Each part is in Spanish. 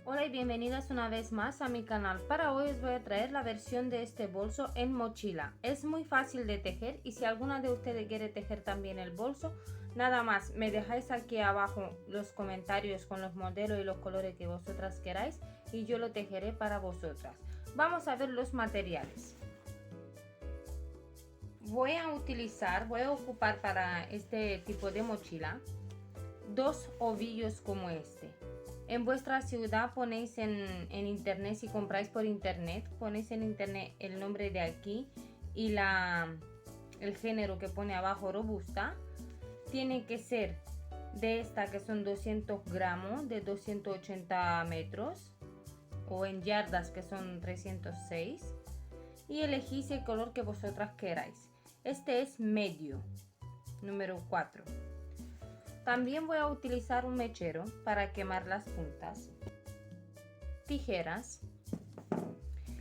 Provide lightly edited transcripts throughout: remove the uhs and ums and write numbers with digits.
Hola y bienvenidas una vez más a mi canal. Para hoy os voy a traer la versión de este bolso en mochila. Es muy fácil de tejer y si alguna de ustedes quiere tejer también el bolso, nada más me dejáis aquí abajo los comentarios con los modelos y los colores que vosotras queráis y yo lo tejeré para vosotras. Vamos a ver los materiales. Voy a ocupar para este tipo de mochila 2 ovillos como este. En vuestra ciudad ponéis en internet, si compráis por internet, ponéis en internet el nombre de aquí y el género que pone abajo, robusta. Tiene que ser de esta que son 200 gramos, de 280 metros, o en yardas que son 306. Y elegís el color que vosotras queráis. Este es medio, número 4. También voy a utilizar un mechero para quemar las puntas, tijeras.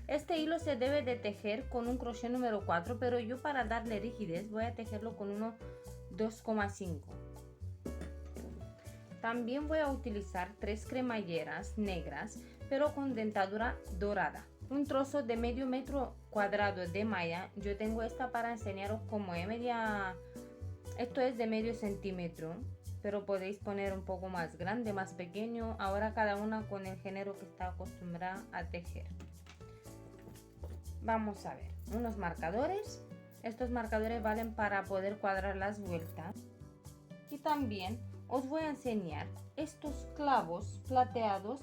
Este hilo se debe de tejer con un crochet número 4, pero yo para darle rigidez voy a tejerlo con uno 2,5. También voy a utilizar 3 cremalleras negras, pero con dentadura dorada. Un trozo de medio metro cuadrado de malla. Yo tengo esta para enseñaros cómo es media. Esto es de medio centímetro, pero podéis poner un poco más grande, más pequeño. Ahora cada una con el género que está acostumbrada a tejer. Vamos a ver, unos marcadores. Estos marcadores valen para poder cuadrar las vueltas. Y también os voy a enseñar estos clavos plateados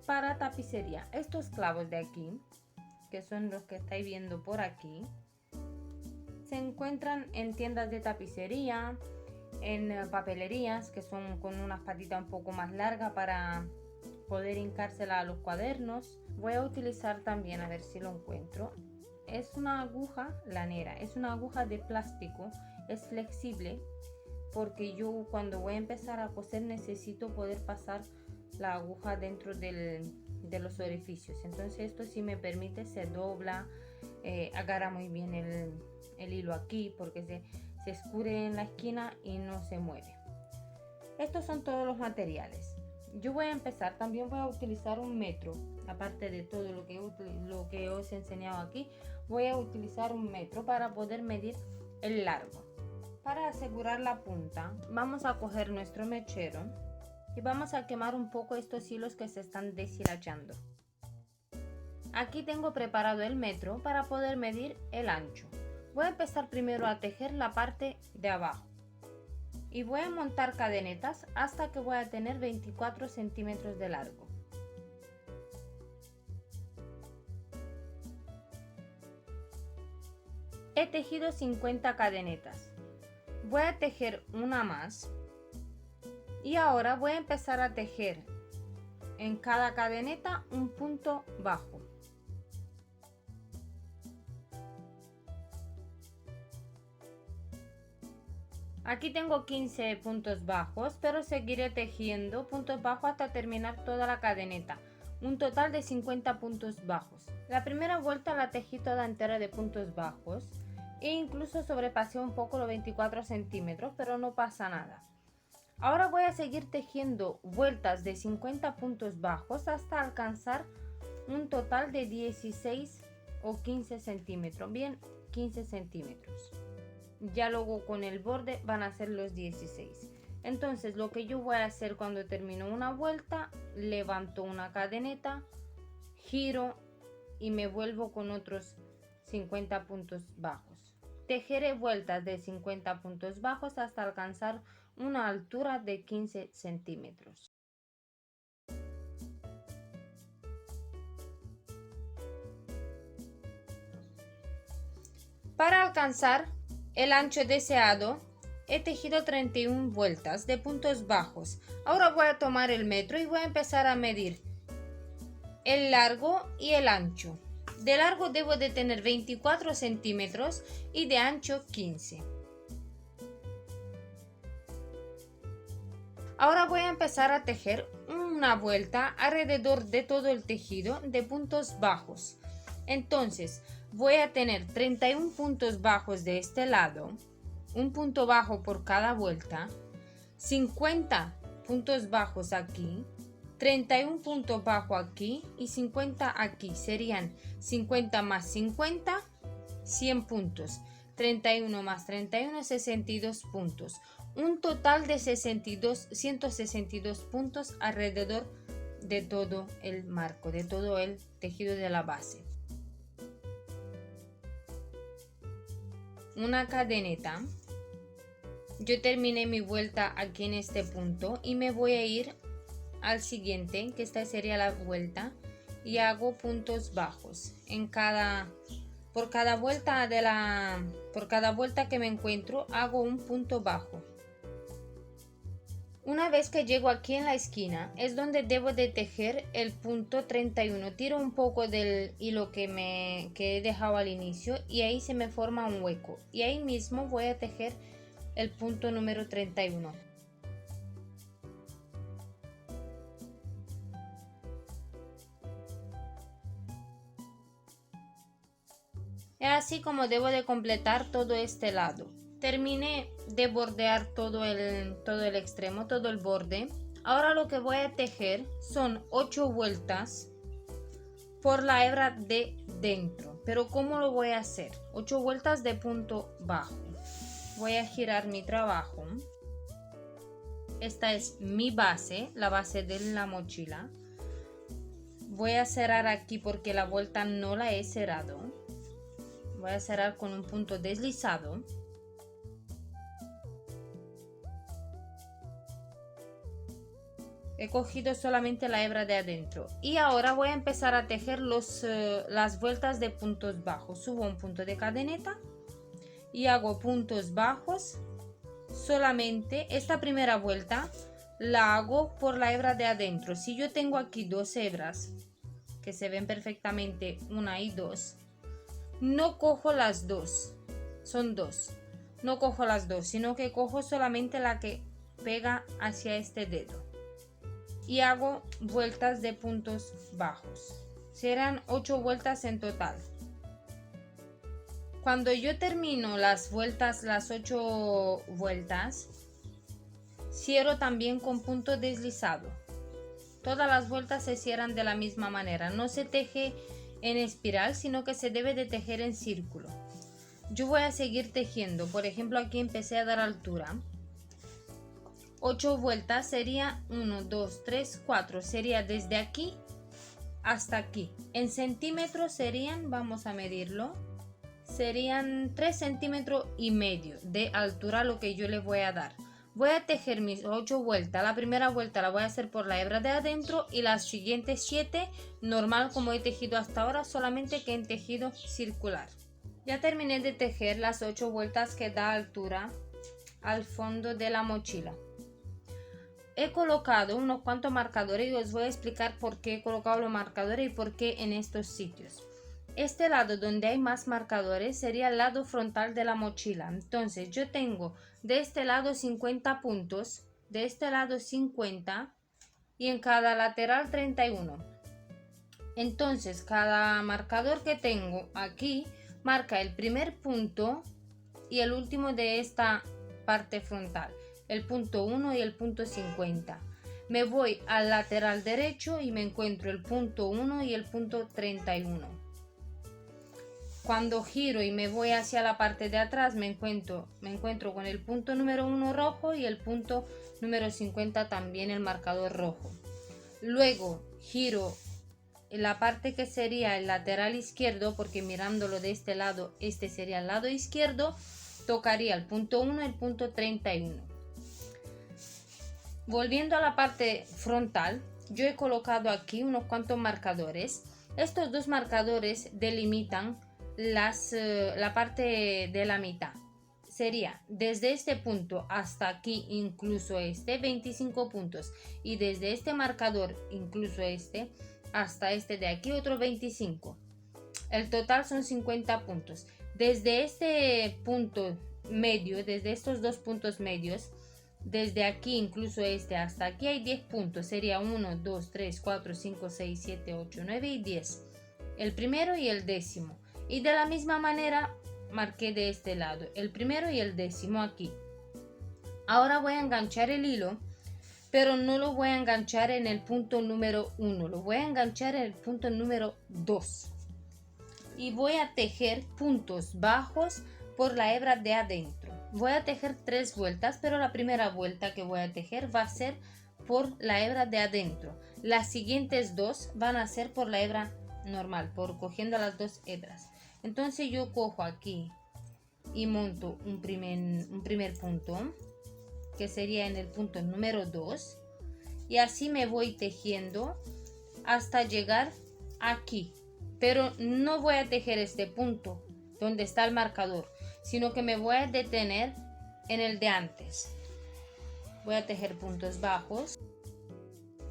para tapicería. Estos clavos de aquí, que son los que estáis viendo por aquí, se encuentran en tiendas de tapicería, en papelerías, que son con unas patitas un poco más largas para poder hincársela a los cuadernos. Voy a utilizar también, a ver si lo encuentro, es una aguja lanera, es una aguja de plástico, es flexible porque yo cuando voy a empezar a coser necesito poder pasar la aguja dentro de los orificios. Entonces esto, si me permite, se dobla, agarra muy bien el hilo aquí porque se escurre en la esquina y no se mueve. Estos son todos los materiales. Yo voy a empezar, también voy a utilizar un metro, aparte de todo lo que os he enseñado aquí. Voy a utilizar un metro para poder medir el largo. Para asegurar la punta, vamos a coger nuestro mechero y vamos a quemar un poco estos hilos que se están deshilachando. Aquí tengo preparado el metro para poder medir el ancho. Voy a empezar primero a tejer la parte de abajo y voy a montar cadenetas hasta que voy a tener 24 centímetros de largo. He tejido 50 cadenetas. Voy a tejer una más y ahora voy a empezar a tejer en cada cadeneta un punto bajo. Aquí tengo 15 puntos bajos, pero seguiré tejiendo puntos bajos hasta terminar toda la cadeneta, un total de 50 puntos bajos. La primera vuelta la tejí toda entera de puntos bajos e incluso sobrepasé un poco los 24 centímetros, pero no pasa nada. Ahora voy a seguir tejiendo vueltas de 50 puntos bajos hasta alcanzar un total de 16 o 15 centímetros, bien 15 centímetros. Ya luego con el borde van a ser los 16. Entonces lo que yo voy a hacer cuando termino una vuelta, levanto una cadeneta, giro y me vuelvo con otros 50 puntos bajos. Tejeré vueltas de 50 puntos bajos hasta alcanzar una altura de 15 centímetros. Para alcanzar el ancho deseado, he tejido 31 vueltas de puntos bajos. Ahora voy a tomar el metro y voy a empezar a medir el largo y el ancho. De largo debo de tener 24 centímetros y de ancho 15. Ahora voy a empezar a tejer una vuelta alrededor de todo el tejido de puntos bajos. Entonces voy a tener 31 puntos bajos de este lado, un punto bajo por cada vuelta, 50 puntos bajos aquí, 31 puntos bajo aquí y 50 aquí. Serían 50 más 50, 100 puntos. 31 más 31, 62 puntos. Un total de 162 puntos alrededor de todo el marco, de todo el tejido de la base. Una cadeneta. Yo terminé mi vuelta aquí en este punto y me voy a ir al siguiente, que esta sería la vuelta, y hago puntos bajos por cada vuelta que me encuentro hago un punto bajo. Una vez que llego aquí en la esquina es donde debo de tejer el punto 31. Tiro un poco del hilo que he dejado al inicio y ahí se me forma un hueco y ahí mismo voy a tejer el punto número 31. Es así como debo de completar todo este lado. Terminé de bordear todo el extremo, todo el borde. Ahora lo que voy a tejer son 8 vueltas por la hebra de dentro. Pero ¿cómo lo voy a hacer? 8 vueltas de punto bajo. Voy a girar mi trabajo. Esta es mi base, la base de la mochila. Voy a cerrar aquí porque la vuelta no la he cerrado. Voy a cerrar con un punto deslizado. He cogido solamente la hebra de adentro y ahora voy a empezar a tejer las vueltas de puntos bajos. Subo un punto de cadeneta y hago puntos bajos. Solamente esta primera vuelta la hago por la hebra de adentro. Si yo tengo aquí dos hebras que se ven perfectamente, una y dos, no cojo las dos, son dos, no cojo las dos, sino que cojo solamente la que pega hacia este dedo y hago vueltas de puntos bajos. Serán 8 vueltas en total. Cuando yo termino las 8 vueltas, cierro también con punto deslizado. Todas las vueltas se cierran de la misma manera, no se teje en espiral, sino que se debe de tejer en círculo. Yo voy a seguir tejiendo, por ejemplo aquí empecé a dar altura. 8 vueltas sería 1, 2, 3, 4, sería desde aquí hasta aquí. En centímetros serían, vamos a medirlo, serían 3,5 centímetros de altura lo que yo le voy a dar. Voy a tejer mis 8 vueltas. La primera vuelta la voy a hacer por la hebra de adentro y las siguientes 7 normal como he tejido hasta ahora, solamente que en tejido circular. Ya terminé de tejer las 8 vueltas que da altura al fondo de la mochila. He colocado unos cuantos marcadores y os voy a explicar por qué he colocado los marcadores y por qué en estos sitios. Este lado donde hay más marcadores sería el lado frontal de la mochila. Entonces yo tengo de este lado 50 puntos, de este lado 50 y en cada lateral 31. Entonces cada marcador que tengo aquí marca el primer punto y el último de esta parte frontal, el punto 1 y el punto 50. Me voy al lateral derecho y me encuentro el punto 1 y el punto 31. Cuando giro y me voy hacia la parte de atrás me encuentro con el punto número 1 rojo y el punto número 50 también el marcador rojo. Luego giro en la parte que sería el lateral izquierdo, porque mirándolo de este lado, este sería el lado izquierdo, tocaría el punto 1 y el punto 31. Volviendo a la parte frontal, yo he colocado aquí unos cuantos marcadores. Estos dos marcadores delimitan la parte de la mitad. Sería desde este punto hasta aquí, incluso este, 25 puntos. Y desde este marcador, incluso este, hasta este de aquí, otro 25. El total son 50 puntos. Desde este punto medio, desde estos dos puntos medios, desde aquí, incluso este, hasta aquí hay 10 puntos. Sería 1, 2, 3, 4, 5, 6, 7, 8, 9 y 10. El primero y el décimo. Y de la misma manera marqué de este lado el primero y el décimo aquí. Ahora voy a enganchar el hilo pero no lo voy a enganchar en el punto número 1, lo voy a enganchar en el punto número 2 y voy a tejer puntos bajos por la hebra de adentro. Voy a tejer 3 vueltas, pero la primera vuelta que voy a tejer va a ser por la hebra de adentro. Las siguientes 2 van a ser por la hebra normal, por cogiendo las 2 hebras. Entonces yo cojo aquí y monto un primer punto, que sería en el punto número 2, y así me voy tejiendo hasta llegar aquí, pero no voy a tejer este punto donde está el marcador, sino que me voy a detener en el de antes. Voy a tejer puntos bajos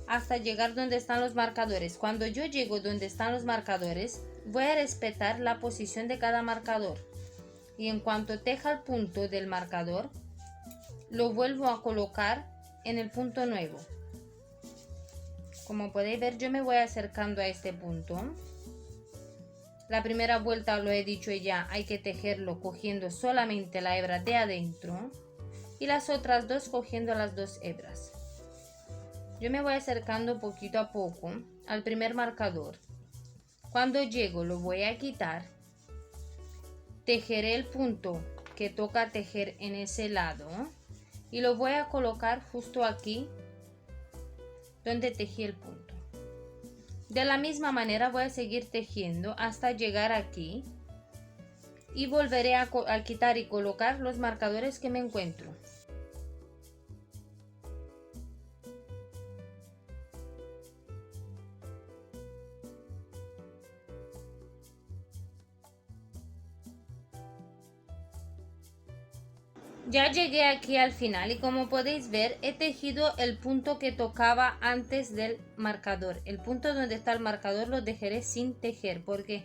hasta llegar donde están los marcadores. Cuando yo llego donde están los marcadores, voy a respetar la posición de cada marcador, y en cuanto teja el punto del marcador, lo vuelvo a colocar en el punto nuevo. Como podéis ver, yo me voy acercando a este punto. La primera vuelta, lo he dicho ya, hay que tejerlo cogiendo solamente la hebra de adentro, y las otras 2 cogiendo las 2 hebras. Yo me voy acercando poquito a poco al primer marcador. Cuando llego lo voy a quitar, tejeré el punto que toca tejer en ese lado y lo voy a colocar justo aquí donde tejí el punto. De la misma manera voy a seguir tejiendo hasta llegar aquí y volveré a quitar y colocar los marcadores que me encuentro. Ya llegué aquí al final y como podéis ver he tejido el punto que tocaba antes del marcador. El punto donde está el marcador lo dejaré sin tejer porque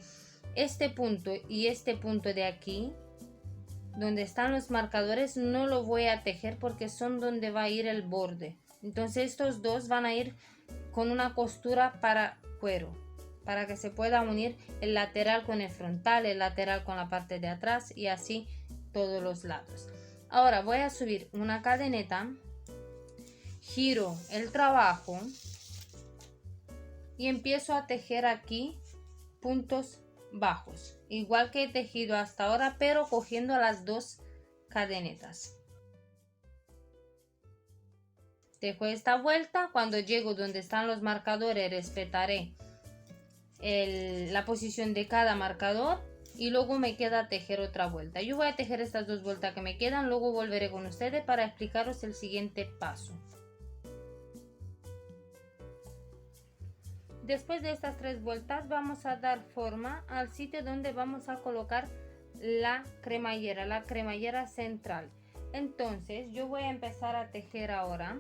este punto y este punto de aquí donde están los marcadores no lo voy a tejer porque son donde va a ir el borde. Entonces estos dos van a ir con una costura para cuero, para que se pueda unir el lateral con el frontal, el lateral con la parte de atrás y así todos los lados. Ahora voy a subir una cadeneta, giro el trabajo y empiezo a tejer aquí puntos bajos, igual que he tejido hasta ahora, pero cogiendo las 2 cadenetas. Dejo esta vuelta. Cuando llego donde están los marcadores respetaré la posición de cada marcador y luego me queda tejer otra vuelta. Yo voy a tejer estas 2 vueltas que me quedan, luego volveré con ustedes para explicaros el siguiente paso. Después de estas 3 vueltas vamos a dar forma al sitio donde vamos a colocar la cremallera central. Entonces yo voy a empezar a tejer ahora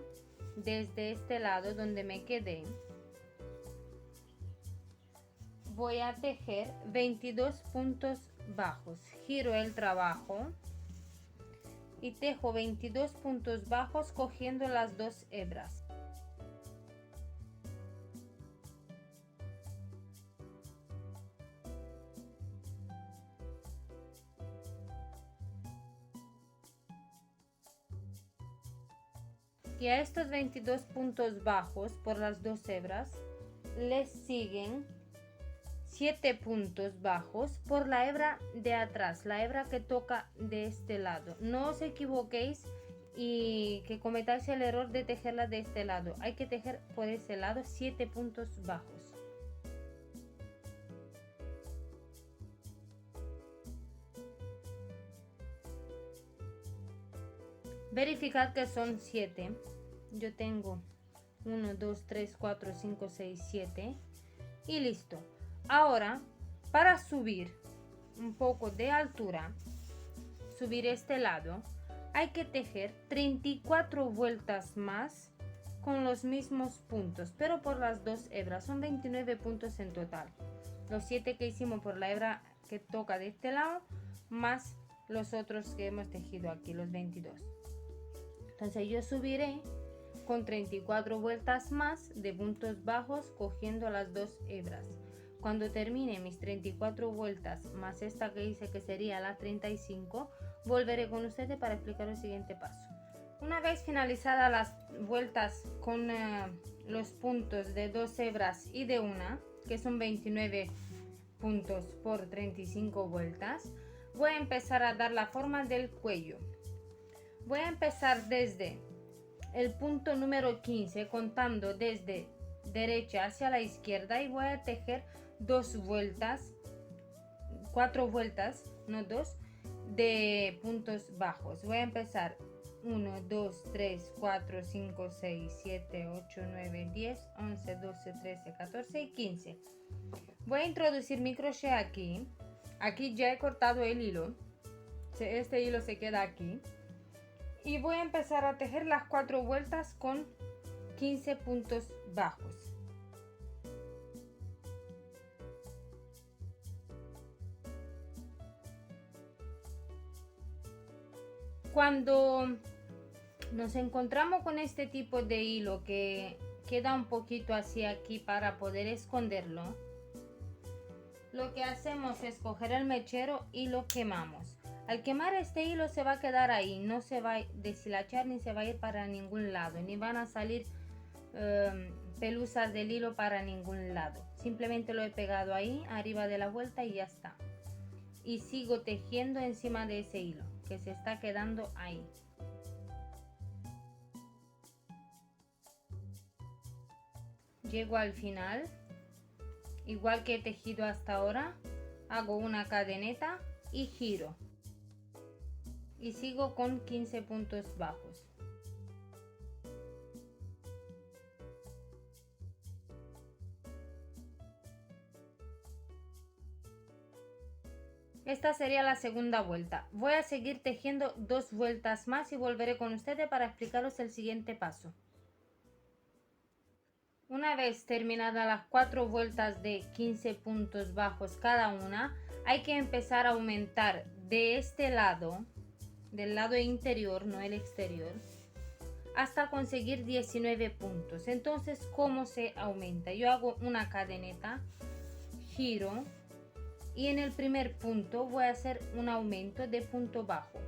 desde este lado donde me quedé. Voy a tejer 22 puntos bajos, giro el trabajo y tejo 22 puntos bajos cogiendo las 2 hebras. Y a estos 22 puntos bajos por las 2 hebras les siguen 7 puntos bajos por la hebra de atrás, la hebra que toca de este lado. No os equivoquéis y que cometáis el error de tejerla de este lado. Hay que tejer por ese lado 7 puntos bajos. Verificad que son 7. Yo tengo 1, 2, 3, 4, 5, 6, 7 y listo. Ahora, para subir un poco de altura, subir este lado, hay que tejer 34 vueltas más con los mismos puntos, pero por las 2 hebras. Son 29 puntos en total. Los 7 que hicimos por la hebra que toca de este lado, más los otros que hemos tejido aquí, los 22. Entonces yo subiré con 34 vueltas más de puntos bajos cogiendo las 2 hebras. Cuando termine mis 34 vueltas más esta que hice que sería la 35, volveré con ustedes para explicar el siguiente paso. Una vez finalizadas las vueltas con los puntos de 2 hebras y de una, que son 29 puntos por 35 vueltas, voy a empezar a dar la forma del cuello. Voy a empezar desde el punto número 15, contando desde derecha hacia la izquierda, y voy a tejer 4 vueltas, no 2, de puntos bajos. Voy a empezar 1, 2, 3, 4, 5, 6, 7, 8, 9, 10, 11, 12, 13, 14 y 15. Voy a introducir mi crochet aquí. Aquí ya he cortado el hilo. Este hilo se queda aquí. Y voy a empezar a tejer las 4 vueltas con 15 puntos bajos. Cuando nos encontramos con este tipo de hilo que queda un poquito así aquí para poder esconderlo, lo que hacemos es coger el mechero y lo quemamos. Al quemar este hilo se va a quedar ahí, no se va a deshilachar ni se va a ir para ningún lado, ni van a salir pelusas del hilo para ningún lado. Simplemente lo he pegado ahí arriba de la vuelta y ya está. Y sigo tejiendo encima de ese hilo que se está quedando ahí. Llego al final, igual que he tejido hasta ahora, hago una cadeneta y giro. Y sigo con 15 puntos bajos. Esta sería la segunda vuelta. Voy a seguir tejiendo 2 vueltas más y volveré con ustedes para explicaros el siguiente paso. Una vez terminadas las 4 vueltas de 15 puntos bajos cada una, hay que empezar a aumentar de este lado, del lado interior, no el exterior, hasta conseguir 19 puntos. Entonces, ¿cómo se aumenta? Yo hago una cadeneta, giro y en el primer punto voy a hacer un aumento de punto bajo.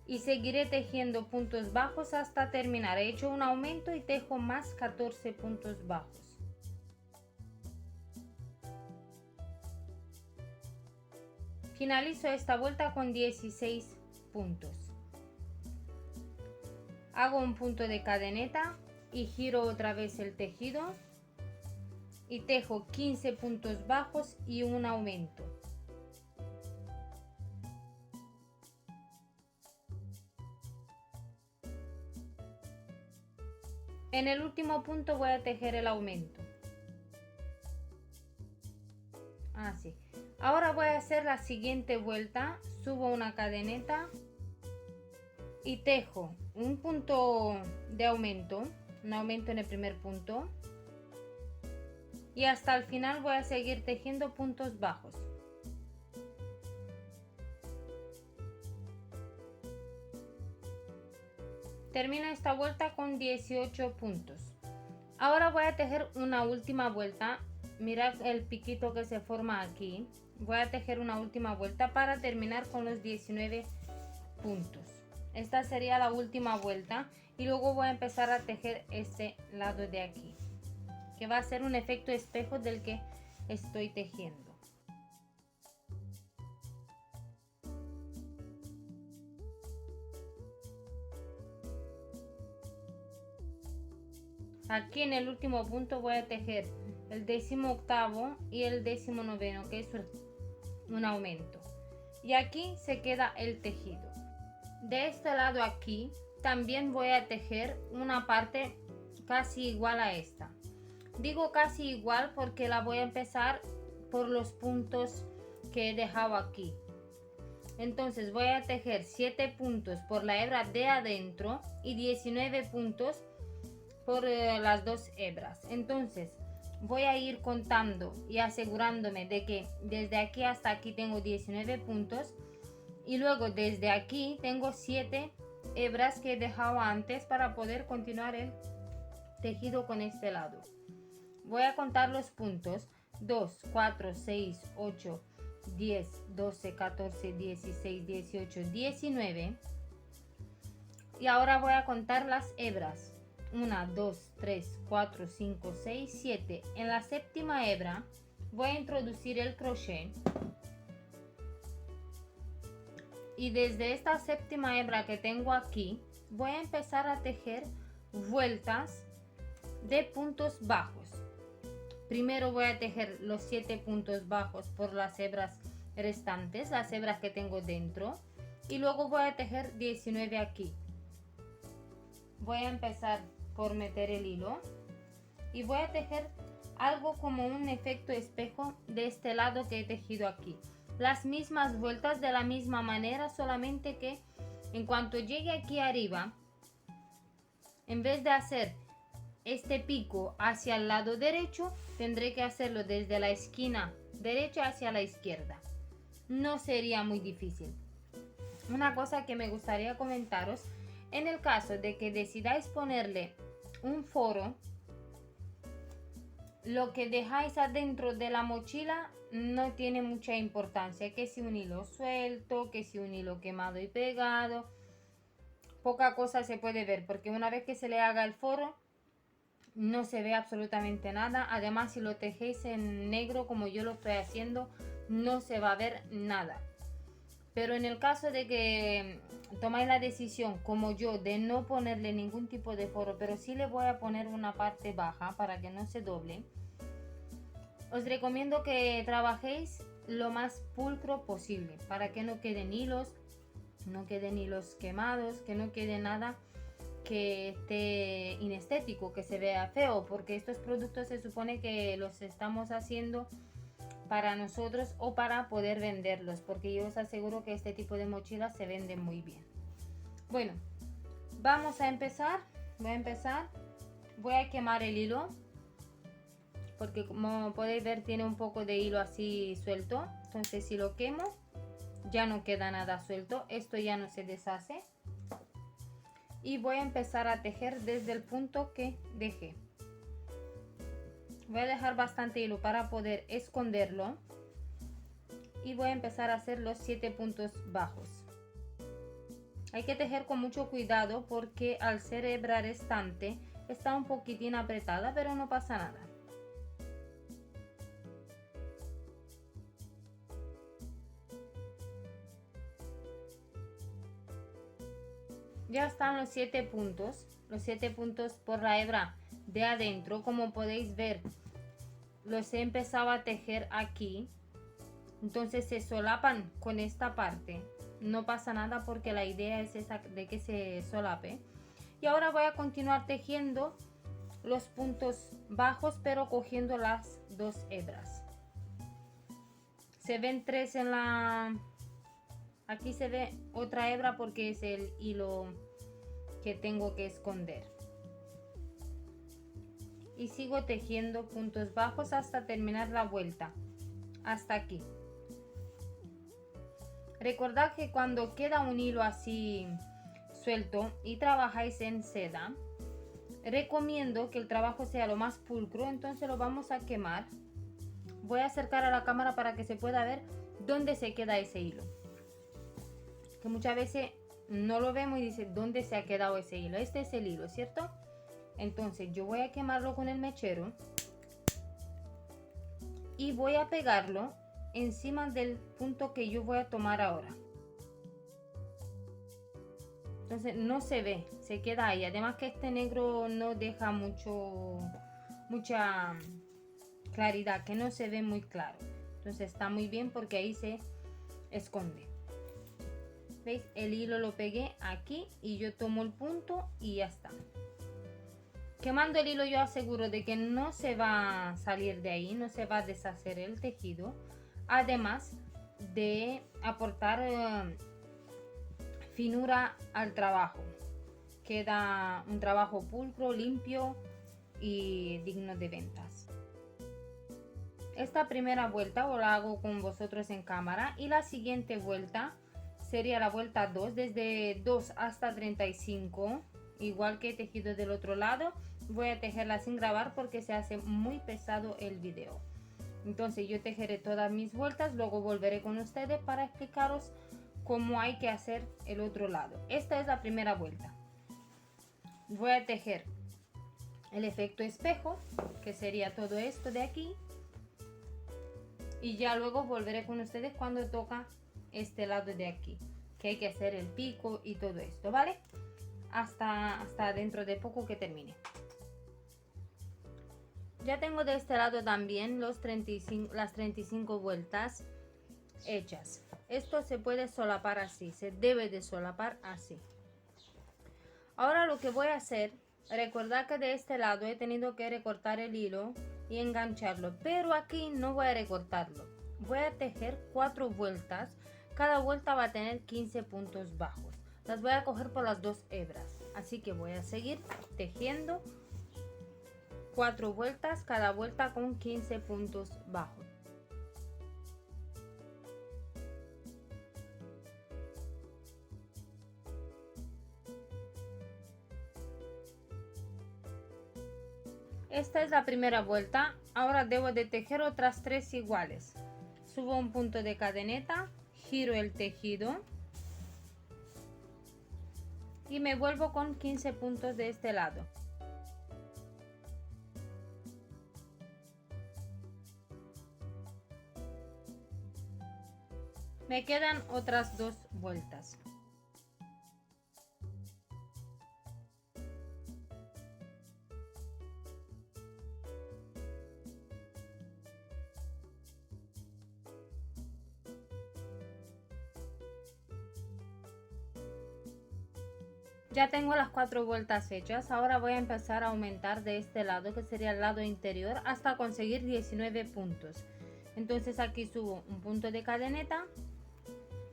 Y seguiré tejiendo puntos bajos hasta terminar. He hecho un aumento y tejo más 14 puntos bajos. Finalizo esta vuelta con 16 puntos. Hago un punto de cadeneta y giro otra vez el tejido y tejo 15 puntos bajos y un aumento. En el último punto voy a tejer el aumento. Así. Ahora voy a hacer la siguiente vuelta. Subo una cadeneta y tejo un punto de aumento, un aumento en el primer punto. Y hasta el final voy a seguir tejiendo puntos bajos. Termino esta vuelta con 18 puntos. Ahora voy a tejer una última vuelta. Mirad el piquito que se forma aquí. Voy a tejer una última vuelta para terminar con los 19 puntos. Esta sería la última vuelta y luego voy a empezar a tejer este lado de aquí, que va a ser un efecto espejo del que estoy tejiendo. Aquí en el último punto voy a tejer el 18º y el 19º, que es un aumento. Y aquí se queda el tejido. De este lado aquí también voy a tejer una parte casi igual a esta. Digo casi igual porque la voy a empezar por los puntos que he dejado aquí. Entonces voy a tejer 7 puntos por la hebra de adentro y 19 puntos por las 2 hebras. Entonces voy a ir contando y asegurándome de que desde aquí hasta aquí tengo 19 puntos y luego desde aquí tengo 7 hebras que he dejado antes para poder continuar el tejido con este lado. Voy a contar los puntos: 2, 4, 6, 8, 10, 12, 14, 16, 18, 19. Y ahora voy a contar las hebras. 1, 2, 3, 4, 5, 6, 7. En la séptima hebra voy a introducir el crochet. Y desde esta séptima hebra que tengo aquí, voy a empezar a tejer vueltas de puntos bajos. Primero voy a tejer los 7 puntos bajos por las hebras restantes, las hebras que tengo dentro. Y luego voy a tejer 19 aquí. Voy a empezar por meter el hilo y voy a tejer algo como un efecto espejo de este lado que he tejido aquí. Las mismas vueltas de la misma manera, solamente que en cuanto llegue aquí arriba, en vez de hacer este pico hacia el lado derecho, tendré que hacerlo desde la esquina derecha hacia la izquierda. No sería muy difícil. Una cosa que me gustaría comentaros, en el caso de que decidáis ponerle un forro, lo que dejáis adentro de la mochila no tiene mucha importancia, que si un hilo suelto, que si un hilo quemado y pegado, poca cosa se puede ver, porque una vez que se le haga el forro no se ve absolutamente nada. Además, si lo tejéis en negro como yo lo estoy haciendo, no se va a ver nada. Pero en el caso de que tomáis la decisión como yo de no ponerle ningún tipo de forro, pero sí le voy a poner una parte baja para que no se doble, os recomiendo que trabajéis lo más pulcro posible para que no queden hilos, quemados, que no quede nada que esté inestético, que se vea feo, porque estos productos se supone que los estamos haciendo para nosotros o para poder venderlos, porque yo os aseguro que este tipo de mochilas se venden muy bien. Bueno, vamos a empezar. Voy a quemar el hilo, porque como podéis ver tiene un poco de hilo así suelto. Entonces si lo quemo ya no queda nada suelto, esto ya no se deshace. Y voy a empezar a tejer desde el punto que dejé. Voy a dejar bastante hilo para poder esconderlo. Y voy a empezar a hacer los 7 puntos bajos. Hay que tejer con mucho cuidado porque al ser hebra restante está un poquitín apretada, pero no pasa nada. Ya están los 7 puntos por la hebra de adentro. Como podéis ver, los he empezado a tejer aquí, entonces se solapan con esta parte. No pasa nada porque la idea es esa, de que se solape. Y ahora voy a continuar tejiendo los puntos bajos, pero cogiendo las 2 hebras. Se ven 3 en la... Aquí se ve otra hebra porque es el hilo que tengo que esconder. Y sigo tejiendo puntos bajos hasta terminar la vuelta, hasta aquí. Recordad que cuando queda un hilo así suelto y trabajáis en seda, recomiendo que el trabajo sea lo más pulcro, entonces lo vamos a quemar. Voy a acercar a la cámara para que se pueda ver dónde se queda ese hilo, que muchas veces no lo vemos y dice dónde se ha quedado ese hilo. Este es el hilo, ¿cierto? Entonces yo voy a quemarlo con el mechero y voy a pegarlo encima del punto que yo voy a tomar ahora. Entonces no se ve, se queda ahí. Además que este negro no deja mucha claridad, que no se ve muy claro. Entonces está muy bien porque ahí se esconde. ¿Veis? El hilo lo pegué aquí y yo tomo el punto y ya está. Quemando el hilo yo aseguro de que no se va a salir de ahí, no se va a deshacer el tejido. Además de aportar finura al trabajo. Queda un trabajo pulcro, limpio y digno de ventas. Esta primera vuelta la hago con vosotros en cámara y la siguiente vuelta sería la vuelta 2, desde 2 hasta 35, igual que he tejido del otro lado. Voy a tejerla sin grabar porque se hace muy pesado el video. Entonces yo tejeré todas mis vueltas, luego volveré con ustedes para explicaros cómo hay que hacer el otro lado. Esta es la primera vuelta. voy a tejer el efecto espejo, que sería todo esto de aquí, y ya luego volveré con ustedes cuando toca este lado de aquí, que hay que hacer el pico y todo esto, ¿vale? Hasta dentro de poco que termine. Ya tengo de este lado también las 35 vueltas hechas. Esto se puede solapar así, se debe de solapar así. Ahora lo que voy a hacer, recordad que de este lado he tenido que recortar el hilo y engancharlo, pero aquí no voy a recortarlo. Voy a tejer 4 vueltas, cada vuelta va a tener 15 puntos bajos. Las voy a coger por las 2 hebras, así que voy a seguir tejiendo 4 vueltas, cada vuelta con 15 puntos bajos. Esta es la primera vuelta. Ahora debo de tejer otras 3 iguales. Subo un punto de cadeneta, giro el tejido y me vuelvo con 15 puntos de este lado. Me quedan otras 2 vueltas. Ya tengo las 4 vueltas hechas. Ahora voy a empezar a aumentar de este lado, que sería el lado interior, hasta conseguir 19 puntos. Entonces aquí subo un punto de cadeneta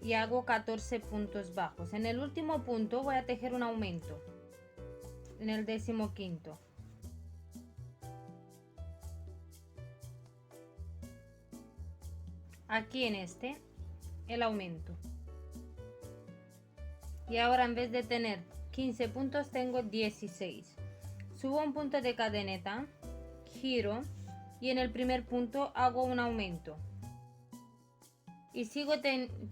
y hago 14 puntos bajos. En el último punto voy a tejer un aumento, en el 15º. Aquí en este, el aumento. Y ahora en vez de tener 15 puntos tengo 16. Subo un punto de cadeneta, giro y en el primer punto hago un aumento. Y sigo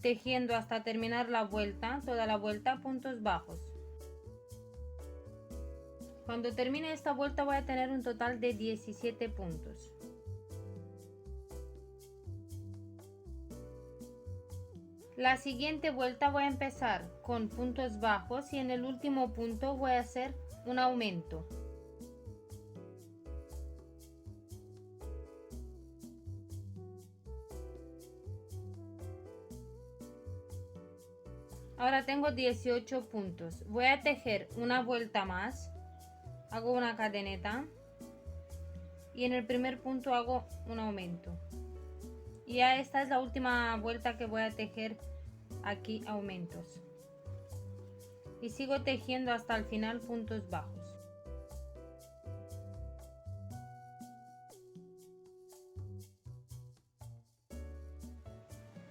tejiendo hasta terminar la vuelta, toda la vuelta, puntos bajos. Cuando termine esta vuelta voy a tener un total de 17 puntos. La siguiente vuelta voy a empezar con puntos bajos y en el último punto voy a hacer un aumento. Ahora tengo 18 puntos. Voy a tejer una vuelta más. Hago una cadeneta. Y en el primer punto hago un aumento. Y ya esta es la última vuelta que voy a tejer aquí aumentos. Y sigo tejiendo hasta el final puntos bajos.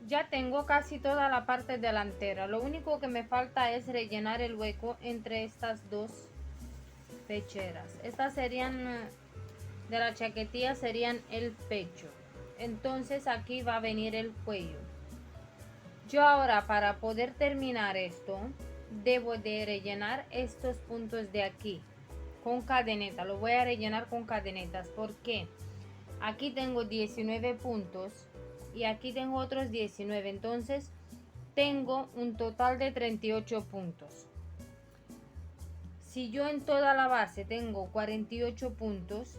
Ya tengo casi toda la parte delantera. Lo único que me falta es rellenar el hueco entre estas dos pecheras. Estas serían de la chaquetilla, serían el pecho. Entonces aquí va a venir el cuello. Yo ahora, para poder terminar esto, debo de rellenar estos puntos de aquí con cadeneta. Lo voy a rellenar con cadenetas porque aquí tengo 19 puntos y aquí tengo otros 19, entonces tengo un total de 38 puntos. Si yo en toda la base tengo 48 puntos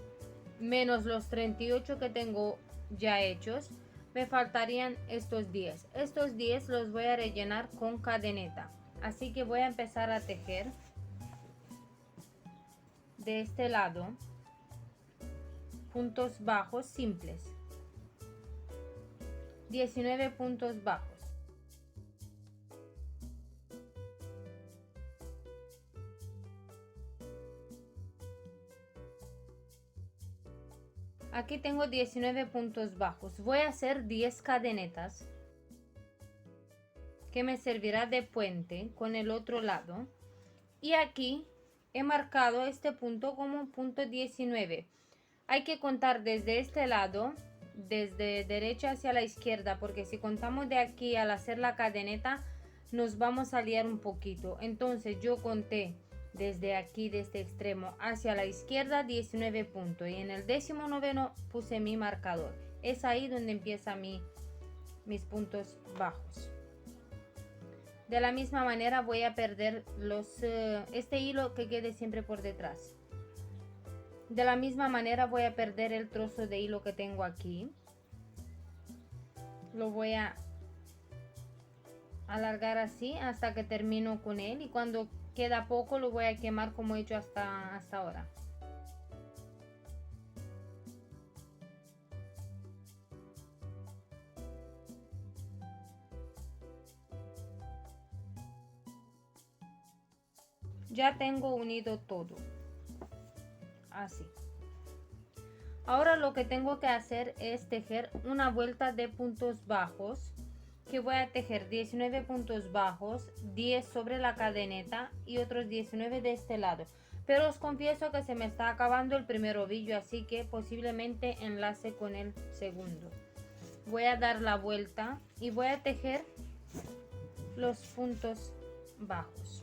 menos los 38 que tengo ya hechos, me faltarían estos 10. Estos 10 los voy a rellenar con cadeneta, así que voy a empezar a tejer de este lado puntos bajos simples, 19 puntos bajos. Aquí tengo 19 puntos bajos. Voy a hacer 10 cadenetas que me servirá de puente con el otro lado. Y aquí he marcado este punto como punto 19. Hay que contar desde este lado, desde derecha hacia la izquierda, porque si contamos de aquí al hacer la cadeneta nos vamos a liar un poquito. Entonces yo conté desde aquí, de este extremo hacia la izquierda, 19 puntos, y en el 19º puse mi marcador. Es ahí donde empieza mis puntos bajos. De la misma manera voy a perder este hilo que quede siempre por detrás. De la misma manera voy a perder el trozo de hilo que tengo aquí. Lo voy a alargar así hasta que termino con él, y cuando queda poco lo voy a quemar como he hecho hasta ahora. Ya tengo unido todo así. Ahora lo que tengo que hacer es tejer una vuelta de puntos bajos, que voy a tejer 19 puntos bajos, 10 sobre la cadeneta y otros 19 de este lado. Pero os confieso que se me está acabando el primer ovillo, así que posiblemente enlace con el segundo. Voy a dar la vuelta y voy a tejer los puntos bajos.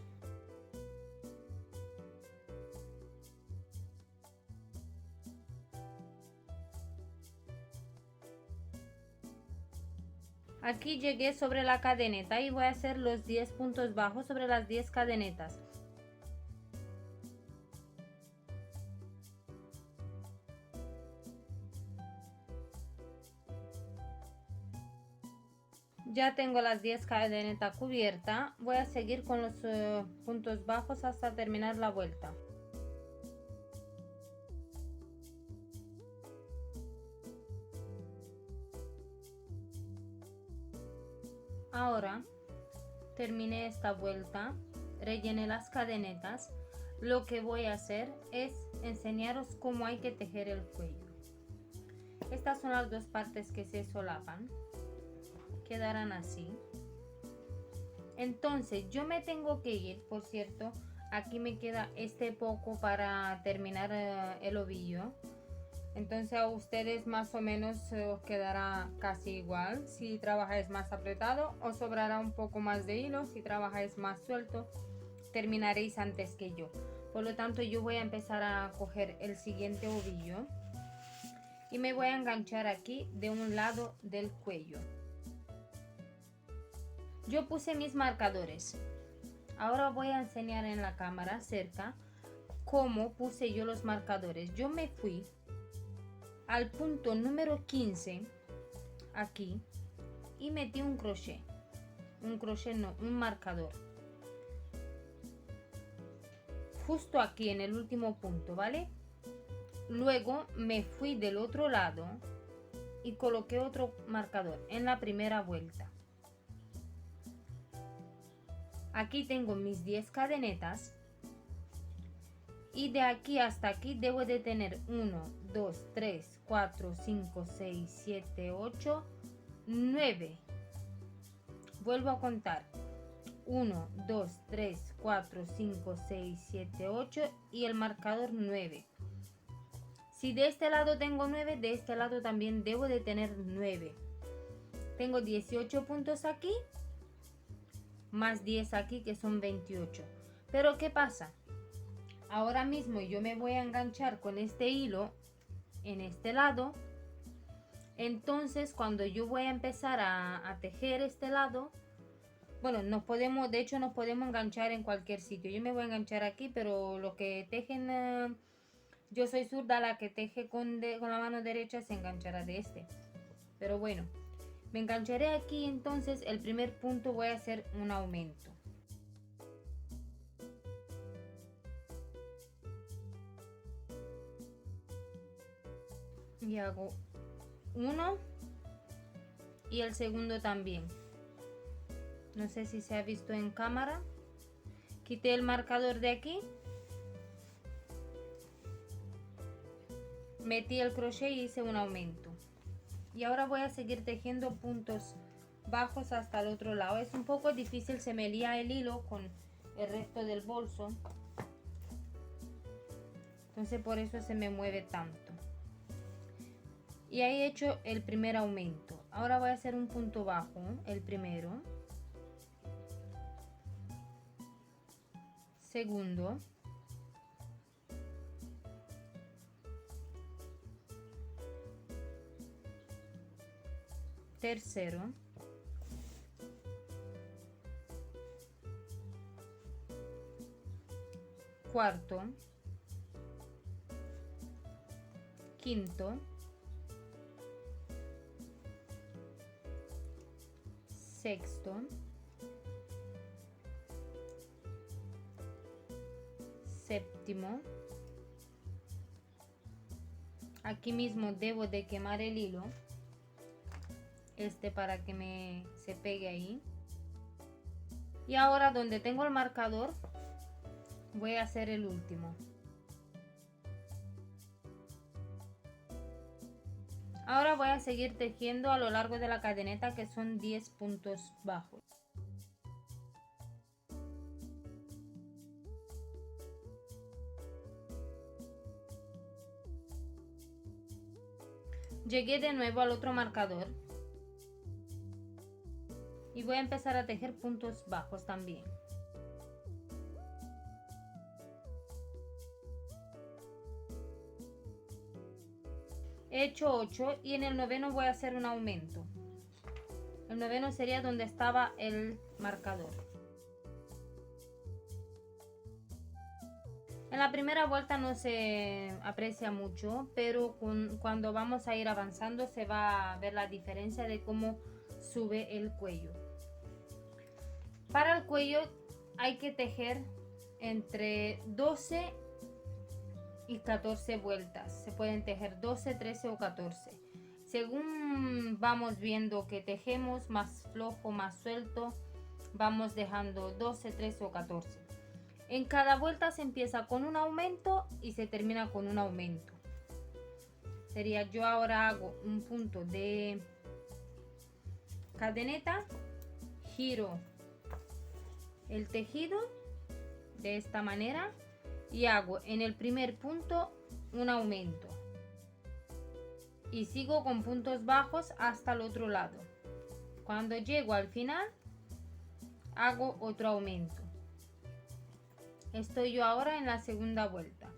Aquí llegué sobre la cadeneta y voy a hacer los 10 puntos bajos sobre las 10 cadenetas. Ya tengo las 10 cadenetas cubiertas. Voy a seguir con los puntos bajos hasta terminar la vuelta. Ahora terminé esta vuelta, rellené las cadenetas. Lo que voy a hacer es enseñaros cómo hay que tejer el cuello. Estas son las dos partes que se solapan, quedarán así. Entonces yo me tengo que ir, por cierto, aquí me queda este poco para terminar el ovillo. Entonces a ustedes más o menos os quedará casi igual. Si trabajáis más apretado, os sobrará un poco más de hilo. Si trabajáis más suelto, terminaréis antes que yo. Por lo tanto, yo voy a empezar a coger el siguiente ovillo y me voy a enganchar aquí de un lado del cuello. Yo puse mis marcadores. Ahora voy a enseñar en la cámara cerca cómo puse yo los marcadores. Yo me fui al punto número 15 aquí y metí un crochet, un marcador justo aquí en el último punto, ¿vale? Luego me fui del otro lado y coloqué otro marcador en la primera vuelta. Aquí tengo mis 10 cadenetas y de aquí hasta aquí debo de tener 1, 2, 3, 4, 5, 6, 7, 8, 9. Vuelvo a contar. 1, 2, 3, 4, 5, 6, 7, 8 y el marcador 9. Si de este lado tengo 9, de este lado también debo de tener 9. Tengo 18 puntos aquí, más 10 aquí, que son 28. Pero ¿qué pasa? Ahora mismo yo me voy a enganchar con este hilo en este lado. Entonces cuando yo voy a empezar a tejer este lado, bueno, de hecho nos podemos enganchar en cualquier sitio. Yo me voy a enganchar aquí, pero los que tejen, yo soy zurda, la que teje con la mano derecha se enganchará de este. Pero bueno, me engancharé aquí. Entonces el primer punto voy a hacer un aumento. Y hago uno y el segundo también. No sé si se ha visto en cámara. Quité el marcador de aquí, metí el crochet y hice un aumento. Y ahora voy a seguir tejiendo puntos bajos hasta el otro lado. Es un poco difícil, se me lía el hilo con el resto del bolso, entonces por eso se me mueve tanto. Y ahí he hecho el primer aumento. Ahora voy a hacer un punto bajo, el primero, segundo, tercero, cuarto, quinto, sexto, séptimo. Aquí mismo debo de quemar el hilo, para que se pegue ahí. Y ahora donde tengo el marcador voy a hacer el último. Ahora voy a seguir tejiendo a lo largo de la cadeneta, que son 10 puntos bajos. Llegué de nuevo al otro marcador y voy a empezar a tejer puntos bajos también. He hecho 8 y en el noveno voy a hacer un aumento. El noveno sería donde estaba el marcador. En la primera vuelta no se aprecia mucho, pero cuando vamos a ir avanzando se va a ver la diferencia de cómo sube el cuello. Para el cuello hay que tejer entre 12 y 14 vueltas. Se pueden tejer 12, 13 o 14. Según vamos viendo que tejemos más flojo, más suelto, vamos dejando 12, 13 o 14. En cada vuelta se empieza con un aumento y se termina con un aumento. Sería, yo ahora hago un punto de cadeneta, giro el tejido de esta manera y hago en el primer punto un aumento y sigo con puntos bajos hasta el otro lado. Cuando llego al final hago otro aumento. Estoy yo ahora en la segunda vuelta.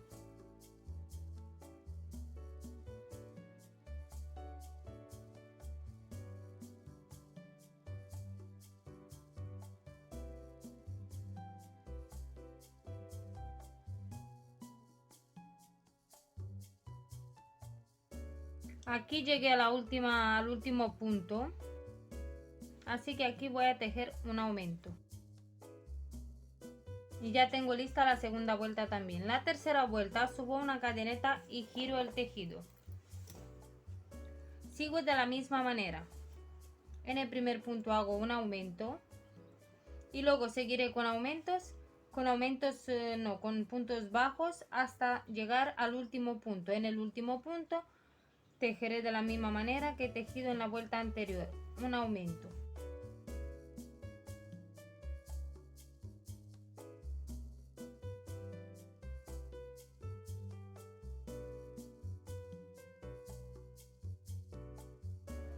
Aquí llegué a al último punto, así que aquí voy a tejer un aumento. Y ya tengo lista la segunda vuelta también. La tercera vuelta subo una cadeneta y giro el tejido. Sigo de la misma manera. En el primer punto hago un aumento y luego seguiré con con puntos bajos hasta llegar al último punto. En el último punto tejeré de la misma manera que he tejido en la vuelta anterior, un aumento.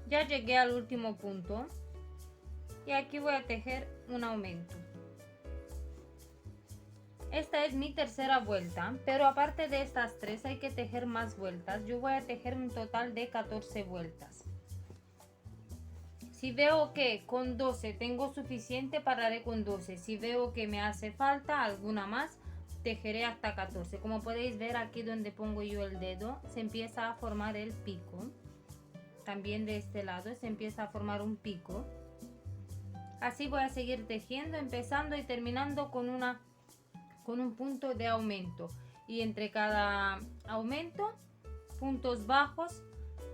Ya llegué al último punto y aquí voy a tejer un aumento. Esta es mi tercera vuelta, pero aparte de estas 3 hay que tejer más vueltas. Yo voy a tejer un total de 14 vueltas. Si veo que con 12 tengo suficiente, pararé con 12. Si veo que me hace falta alguna más, tejeré hasta 14. Como podéis ver, aquí donde pongo yo el dedo se empieza a formar el pico. También de este lado se empieza a formar un pico. Así voy a seguir tejiendo, empezando y terminando con un punto de aumento, y entre cada aumento puntos bajos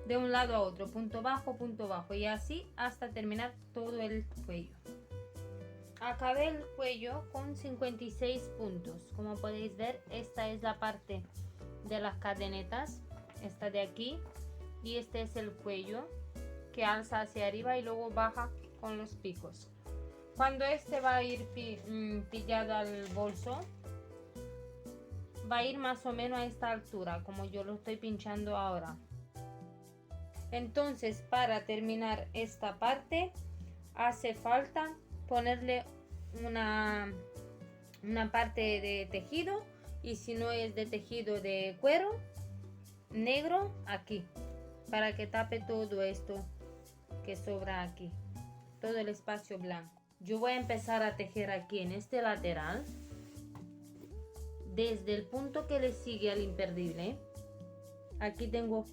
de un lado a otro, punto bajo, y así hasta terminar todo el cuello. Acabé el cuello con 56 puntos. Como podéis ver, esta es la parte de las cadenetas, esta de aquí, y este es el cuello que alza hacia arriba y luego baja con los picos. Cuando este va a ir pillado al bolso, va a ir más o menos a esta altura, como yo lo estoy pinchando ahora. Entonces, para terminar esta parte hace falta ponerle una parte de tejido, y si no es de tejido de cuero negro, aquí, para que tape todo esto que sobra aquí, todo el espacio blanco. Yo voy a empezar a tejer aquí en este lateral, desde el punto que le sigue al imperdible. Aquí tengo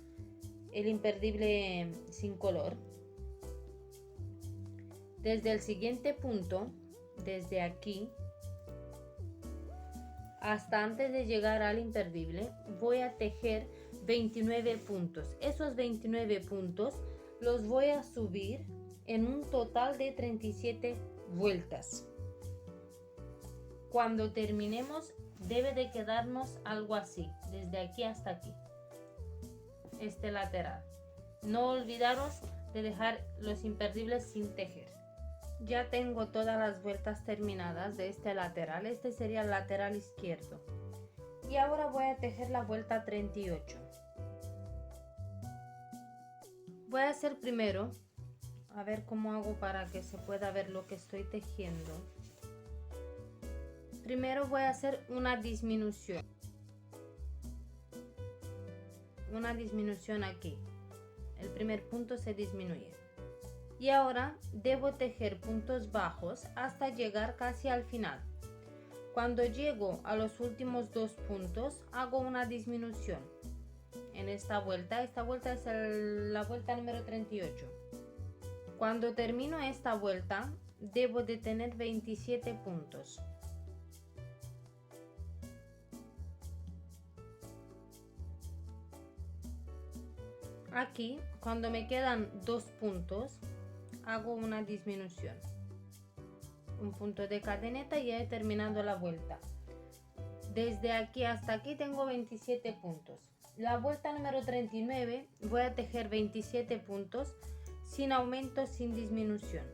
el imperdible sin color. Desde el siguiente punto, desde aquí hasta antes de llegar al imperdible, voy a tejer 29 puntos. Esos 29 puntos los voy a subir en un total de 37 vueltas. Cuando terminemos debe de quedarnos algo así, desde aquí hasta aquí, este lateral. No olvidaros de dejar los imperdibles sin tejer. Ya tengo todas las vueltas terminadas de este lateral. Este sería el lateral izquierdo. Y ahora voy a tejer la vuelta 38. Voy a hacer primero, a ver cómo hago para que se pueda ver lo que estoy tejiendo. Primero voy a hacer una disminución. Una disminución aquí. El primer punto se disminuye. Y ahora debo tejer puntos bajos hasta llegar casi al final. Cuando llego a los últimos dos puntos, hago una disminución. En esta vuelta es la vuelta número 38. Cuando termino esta vuelta, debo de tener 27 puntos. Aquí, cuando me quedan dos puntos, hago una disminución, un punto de cadeneta y ya he terminado la vuelta. Desde aquí hasta aquí tengo 27 puntos. La vuelta número 39 voy a tejer 27 puntos sin aumento, sin disminución.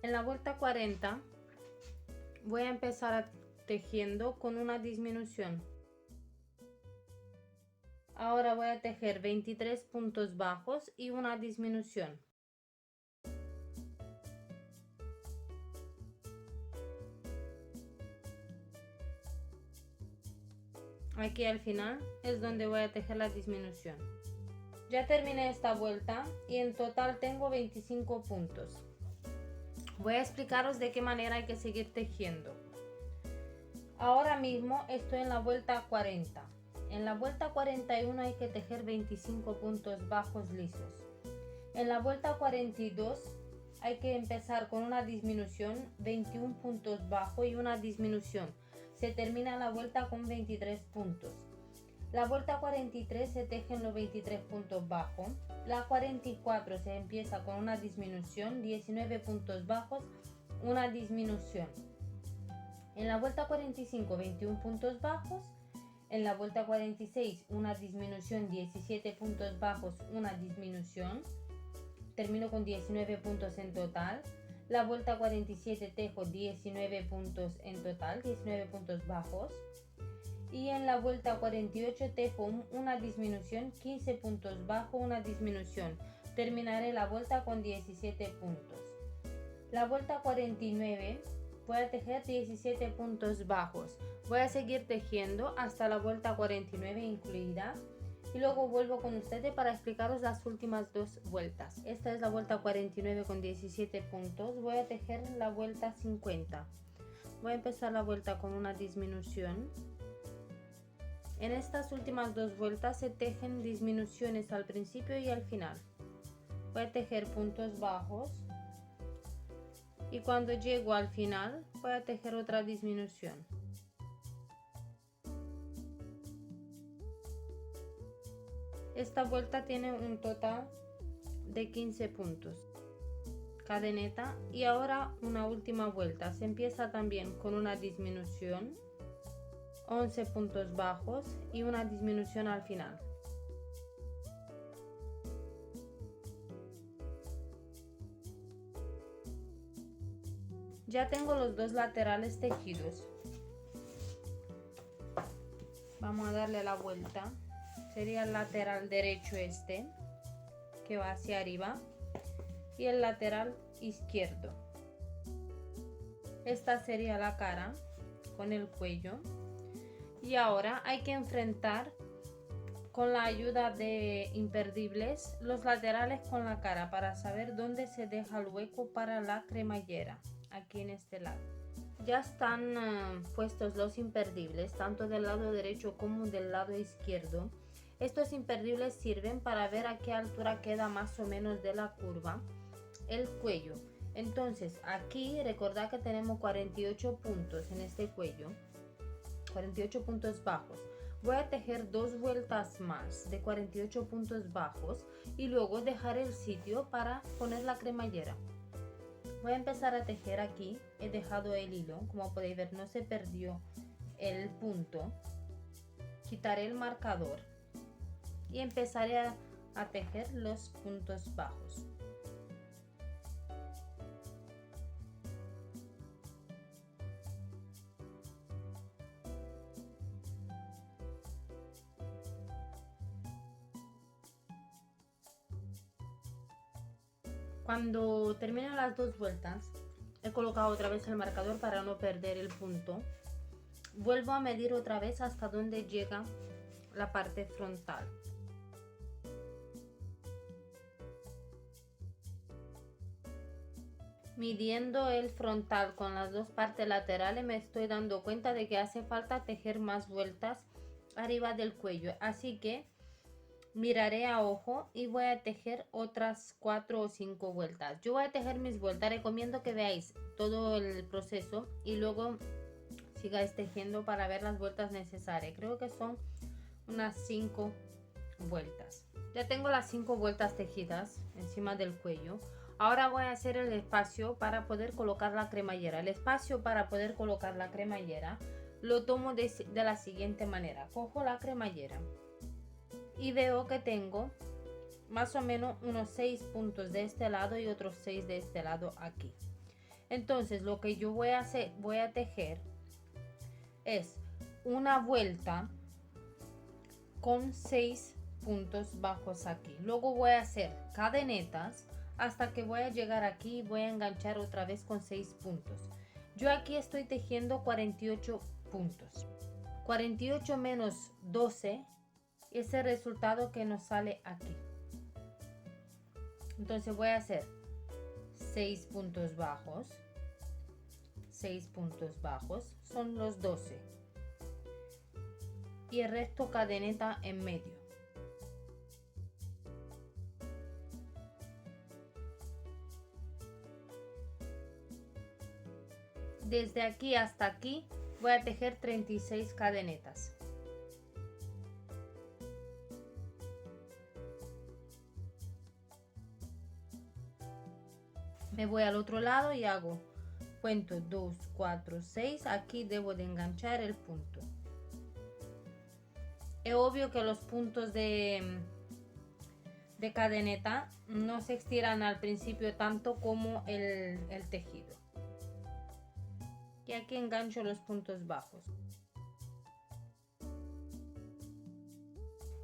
En la vuelta 40 voy a empezar tejiendo con una disminución. Ahora voy a tejer 23 puntos bajos y una disminución. Aquí al final es donde voy a tejer la disminución. Ya terminé esta vuelta y en total tengo 25 puntos. Voy a explicaros de qué manera hay que seguir tejiendo. Ahora mismo estoy en la vuelta 40. En la vuelta 41 hay que tejer 25 puntos bajos lisos. En la vuelta 42 hay que empezar con una disminución, 21 puntos bajos y una disminución. Se termina la vuelta con 23 puntos. La vuelta 43 se tejen los 23 puntos bajos. La 44 se empieza con una disminución, 19 puntos bajos, una disminución. En la vuelta 45, 21 puntos bajos. En la vuelta 46, una disminución, 17 puntos bajos, una disminución. Termino con 19 puntos en total. La vuelta 47 tejo 19 puntos en total, 19 puntos bajos. Y en la vuelta 48 tejo una disminución, 15 puntos bajos, una disminución. Terminaré la vuelta con 17 puntos. La vuelta 49 voy a tejer 17 puntos bajos. Voy a seguir tejiendo hasta la vuelta 49 incluida. Y luego vuelvo con ustedes para explicaros las últimas dos vueltas. Esta es la vuelta 49 con 17 puntos. Voy a tejer la vuelta 50. Voy a empezar la vuelta con una disminución. En estas últimas dos vueltas se tejen disminuciones al principio y al final. Voy a tejer puntos bajos. Y cuando llego al final voy a tejer otra disminución. Esta vuelta tiene un total de 15 puntos. Cadeneta y ahora una última vuelta. Se empieza también con una disminución, 11 puntos bajos y una disminución al final. Ya tengo los dos laterales tejidos. Vamos a darle la vuelta. Sería el lateral derecho este, que va hacia arriba, y el lateral izquierdo. Esta sería la cara con el cuello. Y ahora hay que enfrentar con la ayuda de imperdibles los laterales con la cara para saber dónde se deja el hueco para la cremallera, aquí en este lado. Ya están puestos los imperdibles, tanto del lado derecho como del lado izquierdo. Estos imperdibles sirven para ver a qué altura queda más o menos de la curva el cuello. Entonces aquí recordad que tenemos 48 puntos en este cuello, 48 puntos bajos. Voy a tejer 2 vueltas más de 48 puntos bajos y luego dejar el sitio para poner la cremallera. Voy a empezar a tejer aquí. He dejado el hilo, como podéis ver no se perdió el punto. Quitaré el marcador y empezaré a tejer los puntos bajos. Cuando termino las 2 vueltas, he colocado otra vez el marcador para no perder el punto. Vuelvo a medir otra vez hasta donde llega la parte frontal. Midiendo el frontal con las 2 partes laterales me estoy dando cuenta de que hace falta tejer más vueltas arriba del cuello. Así que miraré a ojo y voy a tejer otras 4 o 5 vueltas. Yo voy a tejer mis vueltas, recomiendo que veáis todo el proceso y luego sigáis tejiendo para ver las vueltas necesarias. Creo que son unas 5 vueltas. Ya tengo las 5 vueltas tejidas encima del cuello. Ahora voy a hacer el espacio para poder colocar la cremallera. El espacio para poder colocar la cremallera lo tomo de la siguiente manera. Cojo la cremallera y veo que tengo más o menos unos 6 puntos de este lado y otros 6 de este lado aquí. Entonces lo que yo voy a hacer, voy a tejer es una vuelta con 6 puntos bajos aquí. Luego voy a hacer cadenetas hasta que voy a llegar aquí y voy a enganchar otra vez con 6 puntos. Yo aquí estoy tejiendo 48 puntos. 48 menos 12 es el resultado que nos sale aquí. Entonces voy a hacer 6 puntos bajos, 6 puntos bajos, son los 12. Y el resto cadeneta en medio. Desde aquí hasta aquí voy a tejer 36 cadenetas. Me voy al otro lado y hago cuento 2, 4, 6. Aquí debo de enganchar el punto. Es obvio que los puntos de cadeneta no se estiran al principio tanto como el tejido. Y aquí engancho los puntos bajos.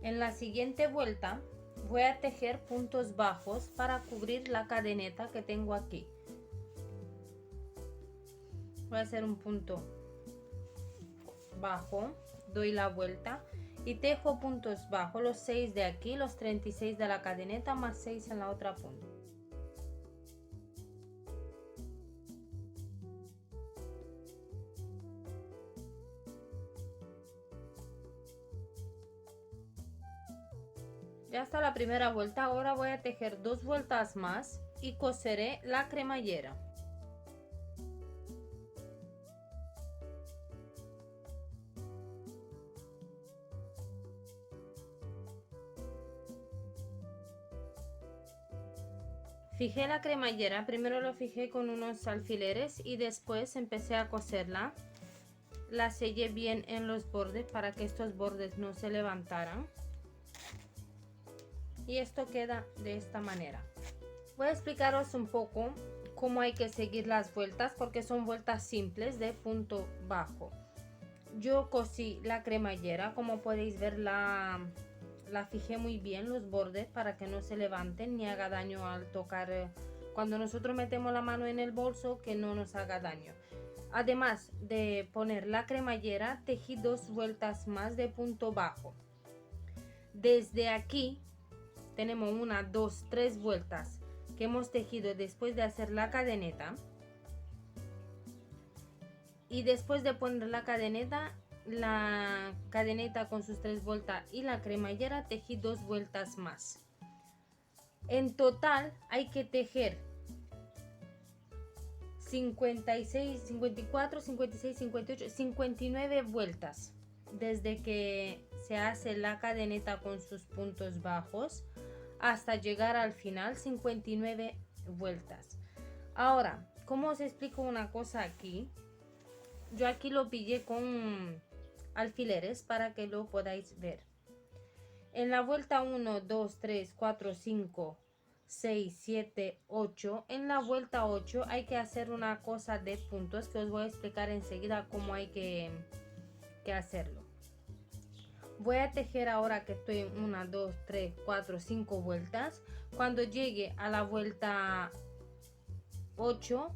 En la siguiente vuelta voy a tejer puntos bajos para cubrir la cadeneta que tengo aquí. Voy a hacer un punto bajo, doy la vuelta y tejo puntos bajos, los 6 de aquí, los 36 de la cadeneta más 6 en la otra punta. Ya está la primera vuelta. Ahora voy a tejer 2 vueltas más y coseré la cremallera. Fijé la cremallera, primero lo fijé con unos alfileres y después empecé a coserla. La sellé bien en los bordes para que estos bordes no se levantaran. Y esto queda de esta manera. Voy a explicaros un poco cómo hay que seguir las vueltas porque son vueltas simples de punto bajo. Yo cosí la cremallera, como podéis ver la fijé muy bien los bordes para que no se levanten ni haga daño al tocar. Cuando nosotros metemos la mano en el bolso, que no nos haga daño. Además de poner la cremallera, tejí 2 vueltas más de punto bajo. Desde aquí tenemos 1, 2, 3 vueltas que hemos tejido después de hacer la cadeneta. Y después de poner la cadeneta con sus 3 vueltas y la cremallera, tejí 2 vueltas más. En total hay que tejer 56, 54, 56, 58, 59 vueltas desde que se hace la cadeneta con sus puntos bajos hasta llegar al final, 59 vueltas. Ahora, ¿cómo os explico una cosa aquí? Yo aquí lo pillé con alfileres para que lo podáis ver. En la vuelta 1, 2, 3, 4, 5, 6, 7, 8. En la vuelta 8 hay que hacer una cosa de puntos que os voy a explicar enseguida cómo hay que hacerlo. Voy a tejer ahora que estoy en 1, 2, 3, 4, 5 vueltas. Cuando llegue a la vuelta 8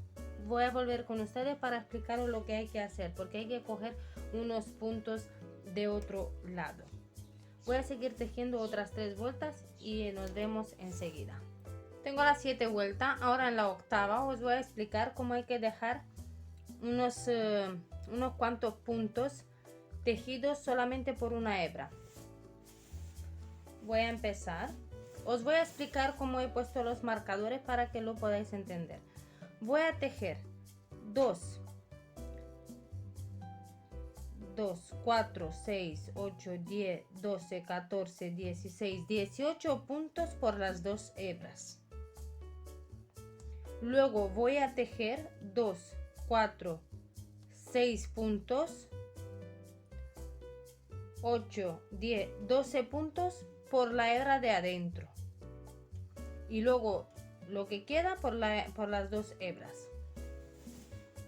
voy a volver con ustedes para explicaros lo que hay que hacer, porque hay que coger unos puntos de otro lado. Voy a seguir tejiendo otras 3 vueltas y nos vemos enseguida. Tengo las 7 vueltas. Ahora en la octava os voy a explicar cómo hay que dejar unos cuantos puntos tejidos solamente por una hebra. Voy a empezar. Os voy a explicar cómo he puesto los marcadores para que lo podáis entender. Voy a tejer 2, 4, 6, 8, 10, 12, 14, 16, 18 puntos por las 2 hebras. Luego voy a tejer 2, 4, 6 puntos, 8, 10, 12 puntos por la hebra de adentro. Y luego lo que queda por las 2 hebras.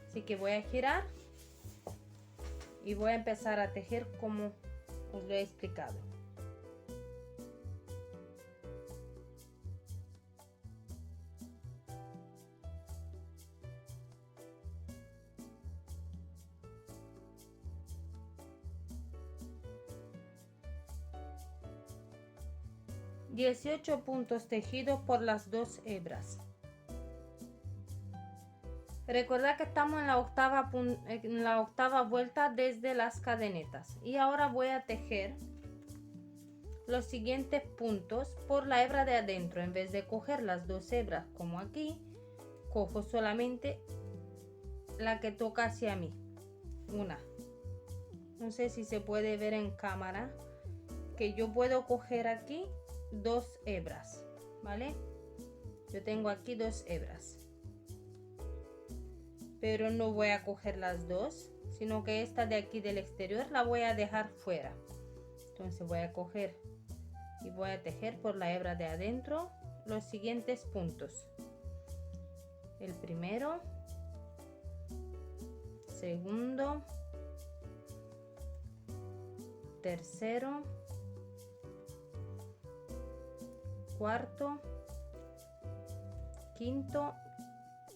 Así que voy a girar y voy a empezar a tejer como os lo he explicado. ...18 puntos tejidos por las 2 hebras. Recuerda que estamos en la octava vuelta desde las cadenetas. Y ahora voy a tejer los siguientes puntos por la hebra de adentro. En vez de coger las 2 hebras como aquí, cojo solamente la que toca hacia mí. Una. No sé si se puede ver en cámara que yo puedo coger aquí 2 hebras, ¿vale? Yo tengo aquí 2 hebras, pero no voy a coger las 2, sino que esta de aquí del exterior la voy a dejar fuera. Entonces voy a coger y voy a tejer por la hebra de adentro los siguientes puntos. El primero, segundo, tercero, cuarto, quinto.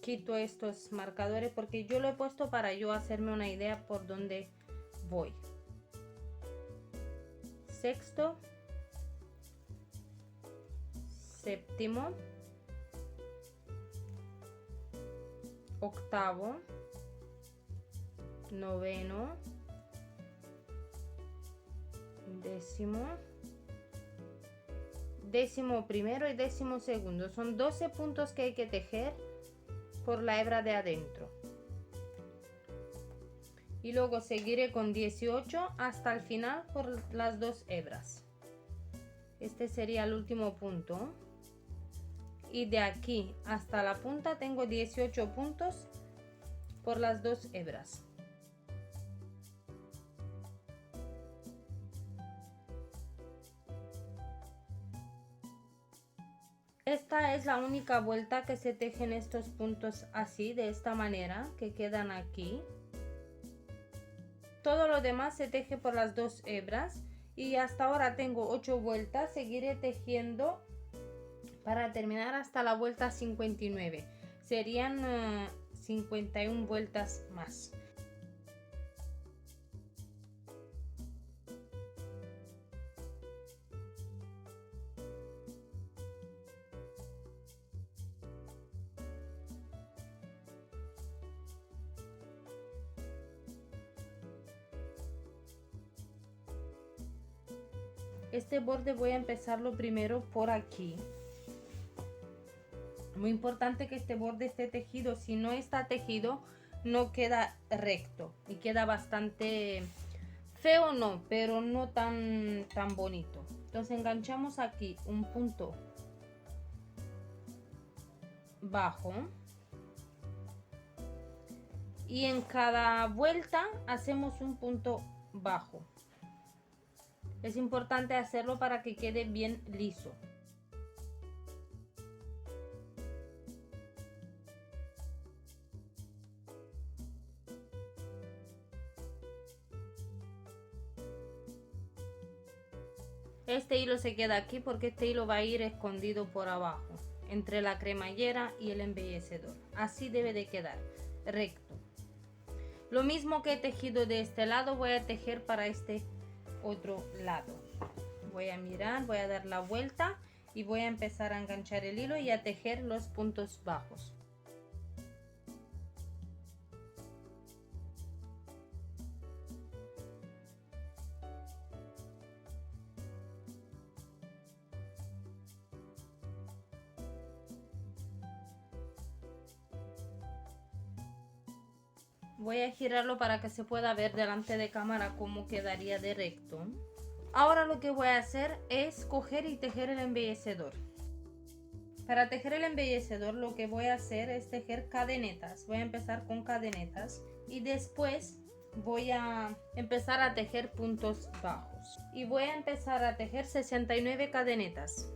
Quito estos marcadores porque yo lo he puesto para yo hacerme una idea por dónde voy. Sexto, séptimo, octavo, noveno, décimo, décimo primero y décimo segundo. Son 12 puntos que hay que tejer por la hebra de adentro. Y luego seguiré con 18 hasta el final por las 2 hebras. Este sería el último punto. Y de aquí hasta la punta tengo 18 puntos por las 2 hebras. Esta es la única vuelta que se tejen estos puntos así, de esta manera, que quedan aquí. Todo lo demás se teje por las 2 hebras y hasta ahora tengo 8 vueltas. Seguiré tejiendo para terminar hasta la vuelta 59. Serían 51 vueltas más. Este borde voy a empezarlo primero por aquí. Muy importante que este borde esté tejido. Si no está tejido, no queda recto y queda bastante feo, no, pero no tan bonito. Entonces enganchamos aquí un punto bajo y en cada vuelta hacemos un punto bajo. Es importante hacerlo para que quede bien liso. Este hilo se queda aquí porque este hilo va a ir escondido por abajo, entre la cremallera y el embellecedor. Así debe de quedar, recto. Lo mismo que he tejido de este lado, voy a tejer para este otro lado. Voy a mirar, voy a dar la vuelta y voy a empezar a enganchar el hilo y a tejer los puntos bajos. Voy a girarlo para que se pueda ver delante de cámara cómo quedaría de recto. Ahora lo que voy a hacer es coger y tejer el embellecedor. Para tejer el embellecedor lo que voy a hacer es tejer cadenetas. Voy a empezar con cadenetas y después voy a empezar a tejer puntos bajos. Y voy a empezar a tejer 69 cadenetas.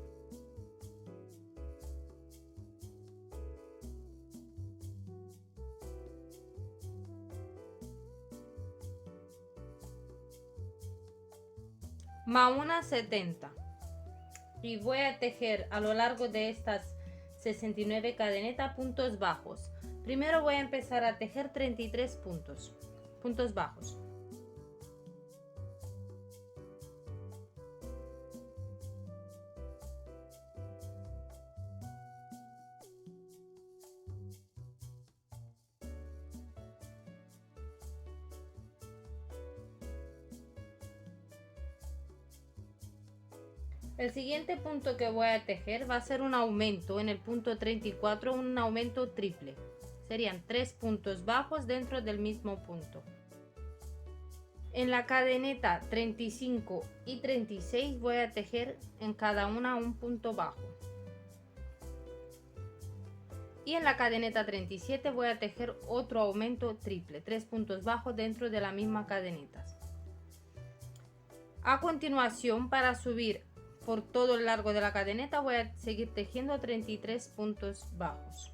Más una 70 y voy a tejer a lo largo de estas 69 cadenetas puntos bajos. Primero voy a empezar a tejer 33 puntos bajos. El siguiente punto que voy a tejer va a ser un aumento en el punto 34, un aumento triple. Serían 3 puntos bajos dentro del mismo punto. En la cadeneta 35 y 36 voy a tejer en cada una un punto bajo. Y en la cadeneta 37 voy a tejer otro aumento triple, 3 puntos bajos dentro de la misma cadeneta. A continuación, para subir por todo el largo de la cadeneta voy a seguir tejiendo 33 puntos bajos.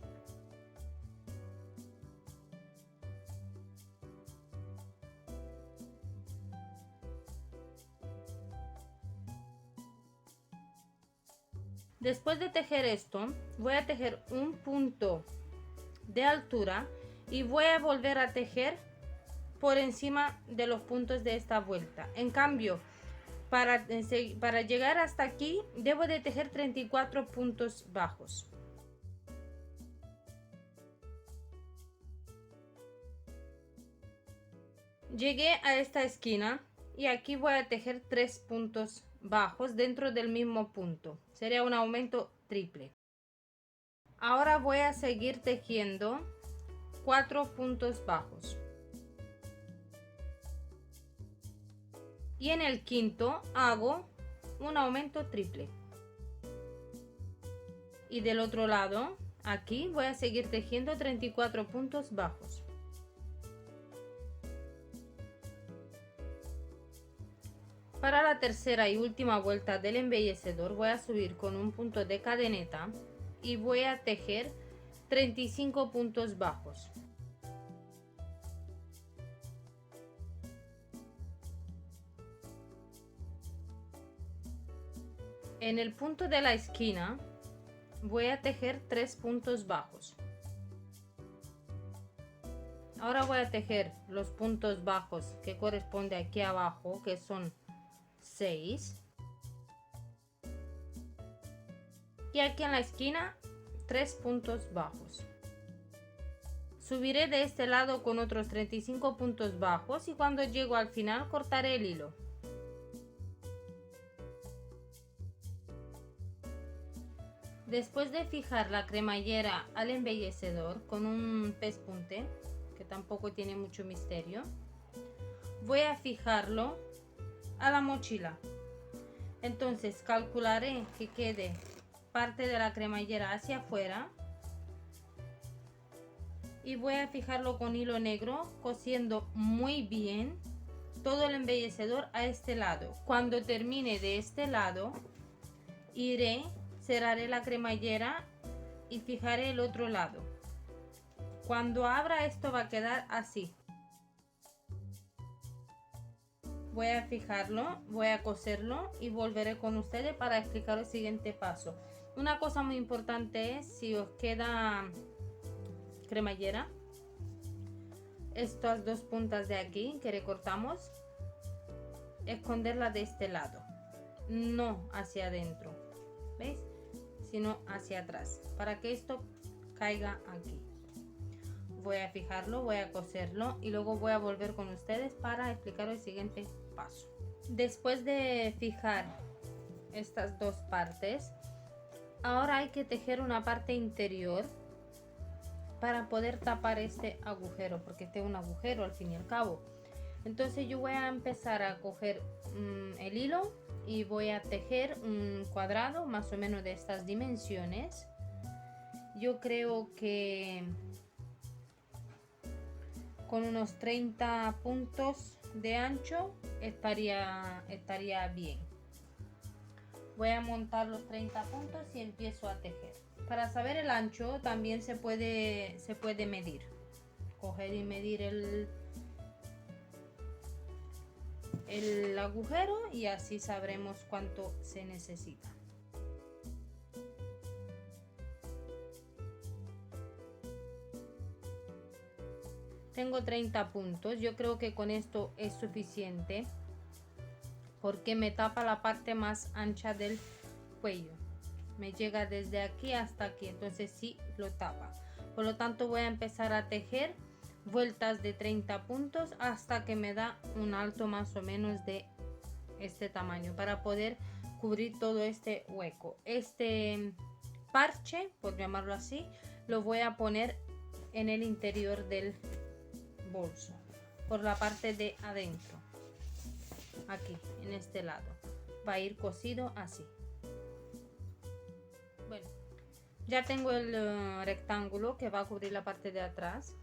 Después de tejer esto, voy a tejer un punto de altura y voy a volver a tejer por encima de los puntos de esta vuelta. En cambio, para llegar hasta aquí debo de tejer 34 puntos bajos. Llegué a esta esquina y aquí voy a tejer 3 puntos bajos dentro del mismo punto. Sería un aumento triple. Ahora voy a seguir tejiendo 4 puntos bajos. Y en el quinto hago un aumento triple. Y del otro lado, aquí voy a seguir tejiendo 34 puntos bajos. Para la tercera y última vuelta del embellecedor voy a subir con un punto de cadeneta y voy a tejer 35 puntos bajos. En el punto de la esquina voy a tejer 3 puntos bajos. Ahora voy a tejer los puntos bajos que corresponde aquí abajo, que son 6. Y aquí en la esquina 3 puntos bajos. Subiré de este lado con otros 35 puntos bajos y cuando llego al final cortaré el hilo. Después de fijar la cremallera al embellecedor con un pespunte, que tampoco tiene mucho misterio, voy a fijarlo a la mochila. Entonces calcularé que quede parte de la cremallera hacia afuera y voy a fijarlo con hilo negro, cosiendo muy bien todo el embellecedor a este lado. Cuando termine de este lado, cerraré la cremallera y fijaré el otro lado. Cuando abra, esto va a quedar así. Voy a fijarlo, voy a coserlo y volveré con ustedes para explicar el siguiente paso. Una cosa muy importante es, si os queda cremallera, estas dos puntas de aquí que recortamos, esconderla de este lado, no hacia adentro, ¿veis? Sino hacia atrás, para que esto caiga aquí. Voy a fijarlo, voy a coserlo y luego voy a volver con ustedes para explicar el siguiente paso. Después de fijar estas dos partes, ahora hay que tejer una parte interior para poder tapar este agujero, porque este es un agujero al fin y al cabo. Entonces yo voy a empezar a coger el hilo y voy a tejer un cuadrado más o menos de estas dimensiones. Yo creo que con unos 30 puntos de ancho estaría bien. Voy a montar los 30 puntos y empiezo a tejer. Para saber el ancho también se puede medir. Coger y medir el agujero y así sabremos cuánto se necesita. Tengo 30 puntos, yo creo que con esto es suficiente porque me tapa la parte más ancha del cuello. Me llega desde aquí hasta aquí, entonces sí lo tapa. Por lo tanto voy a empezar a tejer vueltas de 30 puntos hasta que me da un alto más o menos de este tamaño para poder cubrir todo este hueco. Este parche, por llamarlo así, lo voy a poner en el interior del bolso, por la parte de adentro, aquí en este lado va a ir cosido así. Bueno, ya tengo el rectángulo que va a cubrir la parte de atrás.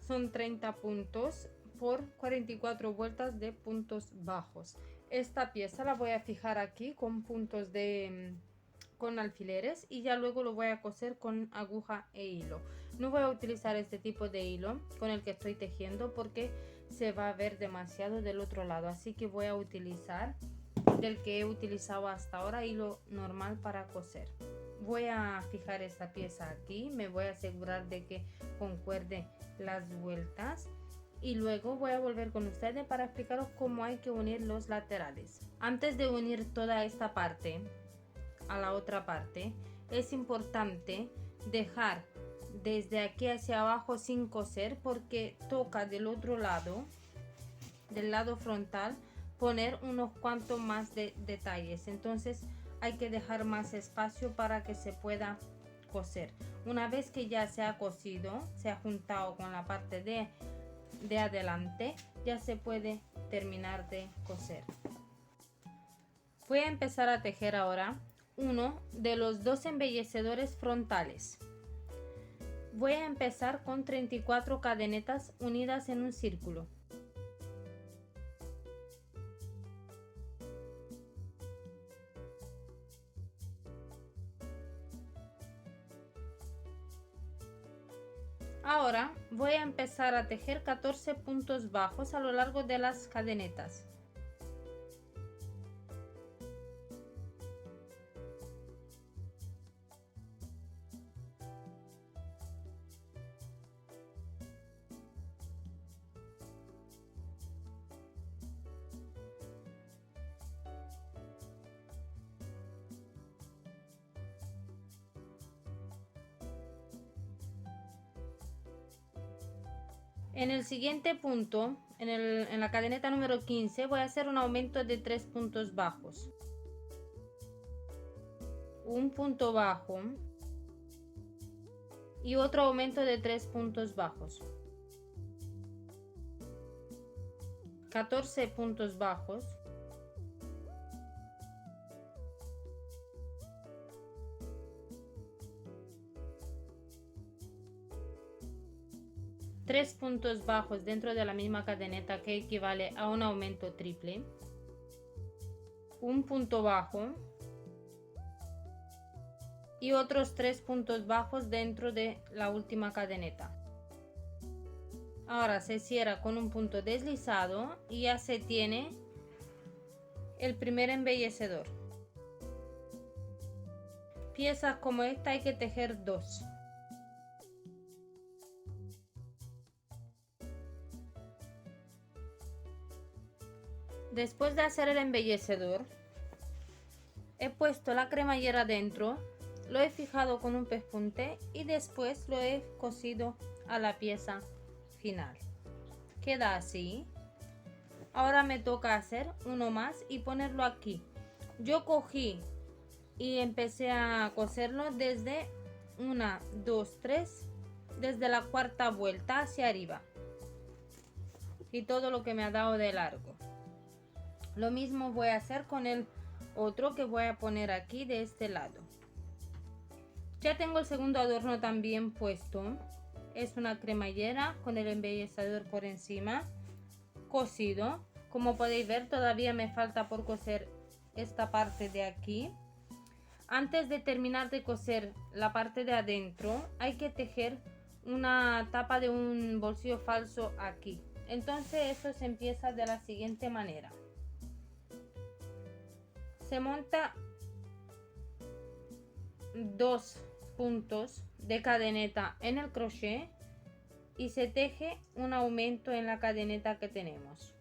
Son 30 puntos por 44 vueltas de puntos bajos. Esta pieza la voy a fijar aquí con puntos con alfileres y ya luego lo voy a coser con aguja e hilo. No voy a utilizar este tipo de hilo con el que estoy tejiendo porque se va a ver demasiado del otro lado, así que voy a utilizar del que he utilizado hasta ahora, hilo normal para coser. Voy a fijar esta pieza aquí, me voy a asegurar de que concuerde las vueltas y luego voy a volver con ustedes para explicaros cómo hay que unir los laterales. Antes de unir toda esta parte a la otra parte, es importante dejar desde aquí hacia abajo sin coser porque toca del otro lado, del lado frontal, poner unos cuantos más de detalles. Entonces hay que dejar más espacio para que se pueda coser. Una vez que ya se ha cosido, se ha juntado con la parte de adelante, ya se puede terminar de coser. Voy a empezar a tejer ahora uno de los dos embellecedores frontales. Voy a empezar con 34 cadenetas unidas en un círculo. Ahora voy a empezar a tejer 14 puntos bajos a lo largo de las cadenetas. En el siguiente punto, en la cadeneta número 15, voy a hacer un aumento de 3 puntos bajos. Un punto bajo y otro aumento de 3 puntos bajos. 14 puntos bajos. Tres puntos bajos dentro de la misma cadeneta, que equivale a un aumento triple. Un punto bajo y otros 3 puntos bajos dentro de la última cadeneta. Ahora se cierra con un punto deslizado y ya se tiene el primer embellecedor. Piezas como esta hay que tejer 2. Después de hacer el embellecedor, he puesto la cremallera dentro, lo he fijado con un pespunte y después lo he cosido a la pieza final. Queda así. Ahora me toca hacer uno más y ponerlo aquí. Yo cogí y empecé a coserlo desde 1, 2, 3, desde la cuarta vuelta hacia arriba y todo lo que me ha dado de largo. Lo mismo voy a hacer con el otro que voy a poner aquí de este lado. Ya tengo el segundo adorno también puesto. Es una cremallera con el embellecedor por encima, cosido. Como podéis ver, todavía me falta por coser esta parte de aquí. Antes de terminar de coser la parte de adentro, hay que tejer una tapa de un bolsillo falso aquí. Entonces esto se empieza de la siguiente manera. Se monta 2 puntos de cadeneta en el crochet y se teje un aumento en la cadeneta que tenemos.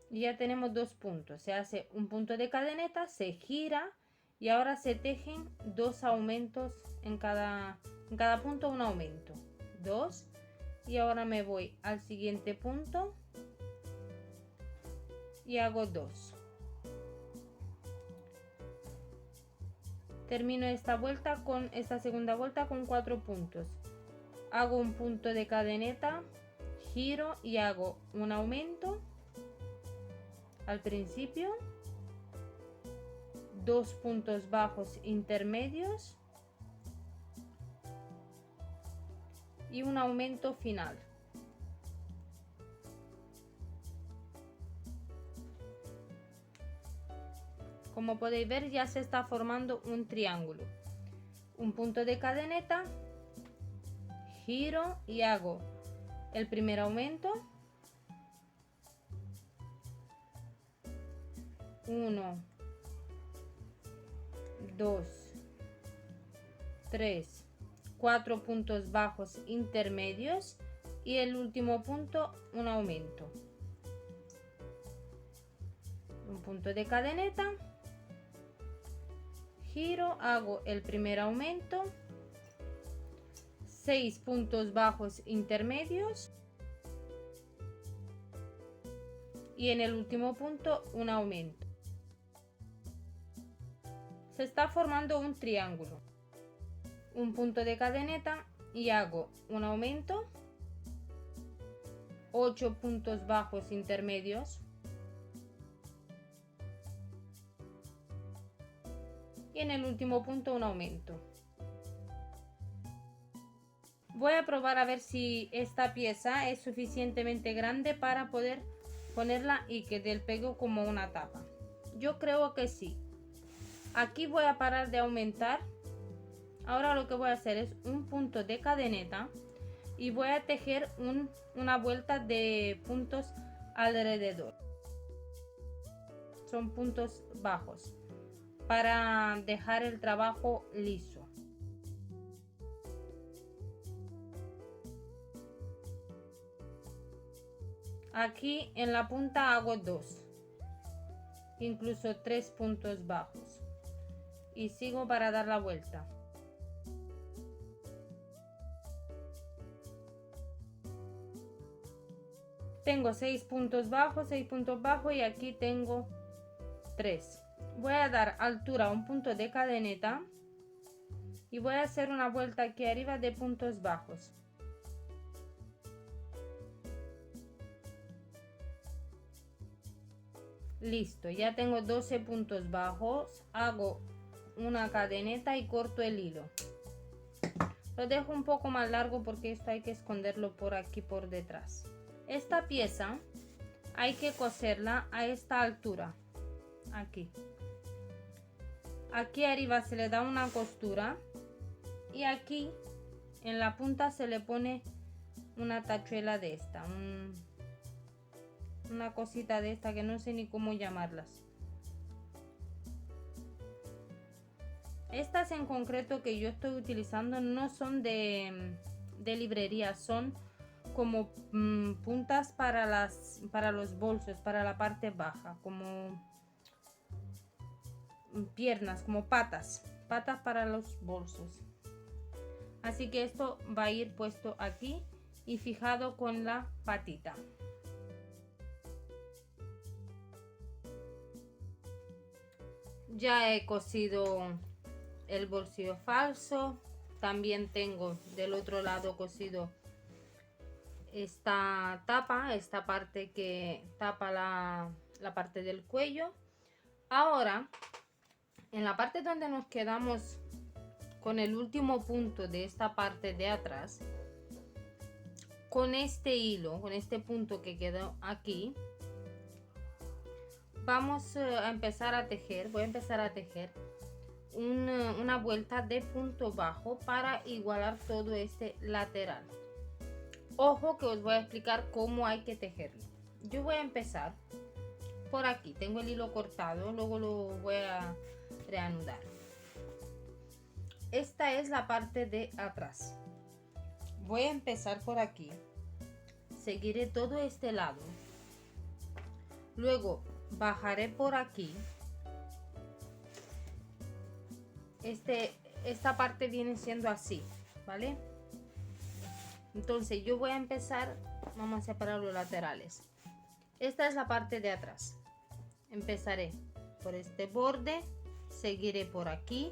Y ya tenemos 2 puntos. Se hace un punto de cadeneta, se gira y ahora se tejen 2 aumentos en cada punto, un aumento. 2. Y ahora me voy al siguiente punto y hago 2. Termino esta vuelta con esta segunda vuelta con 4 puntos. Hago un punto de cadeneta, giro y hago un aumento al principio, 2 puntos bajos intermedios y un aumento final. Como podéis ver, ya se está formando un triángulo. Un punto de cadeneta, giro y hago el primer aumento, 1, 2, 3, 4 puntos bajos intermedios y el último punto un aumento. Un punto de cadeneta, giro, hago el primer aumento, 6 puntos bajos intermedios y en el último punto un aumento. Se está formando un triángulo. Un punto de cadeneta y hago un aumento, 8 puntos bajos intermedios y en el último punto un aumento. Voy a probar a ver si esta pieza es suficientemente grande para poder ponerla y que del pego como una tapa. Yo creo que sí. Aquí voy a parar de aumentar. Ahora lo que voy a hacer es un punto de cadeneta y voy a tejer una vuelta de puntos alrededor. Son puntos bajos para dejar el trabajo liso. Aquí en la punta hago 2, incluso 3 puntos bajos y sigo para dar la vuelta. Tengo 6 puntos bajos, 6 puntos bajos y aquí tengo 3. Voy a dar altura a un punto de cadeneta y voy a hacer una vuelta aquí arriba de puntos bajos. Listo, ya tengo 12 puntos bajos. Hago una cadeneta y corto el hilo. Lo dejo un poco más largo porque esto hay que esconderlo por aquí por detrás. Esta pieza hay que coserla a esta altura, aquí. Aquí arriba se le da una costura y aquí en la punta se le pone una tachuela de esta, una cosita de esta que no sé ni cómo llamarlas. Estas en concreto que yo estoy utilizando no son de librería, son como puntas para los bolsos, para la parte baja, como piernas, como patas para los bolsos. Así que esto va a ir puesto aquí y fijado con la patita. Ya he cosido el bolsillo falso. También tengo del otro lado cosido esta tapa, esta parte que tapa la parte del cuello. Ahora, en la parte donde nos quedamos con el último punto de esta parte de atrás, con este hilo, con este punto que quedó aquí, vamos a empezar a tejer. Voy a empezar a tejer una vuelta de punto bajo para igualar todo este lateral. Ojo que os voy a explicar cómo hay que tejerlo. Yo voy a empezar por aquí, tengo el hilo cortado, luego lo voy a reanudar. Esta es la parte de atrás. Voy a empezar por aquí, seguiré todo este lado, luego bajaré por aquí. Esta parte viene siendo así, ¿vale? Entonces yo voy a empezar, vamos a separar los laterales. Esta es la parte de atrás. Empezaré por este borde, seguiré por aquí.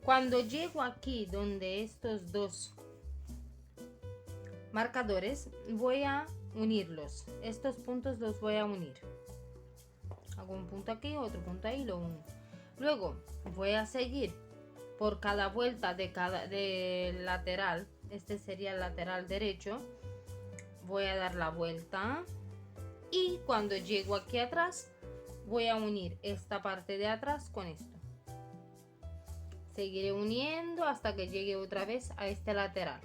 Cuando llego aquí donde estos dos marcadores, voy a unirlos. Estos puntos los voy a unir. Hago un punto aquí, otro punto ahí, lo uno. Luego voy a seguir por cada vuelta de lateral. Este sería el lateral derecho. Voy a dar la vuelta y cuando llego aquí atrás voy a unir esta parte de atrás con esto. Seguiré uniendo hasta que llegue otra vez a este lateral.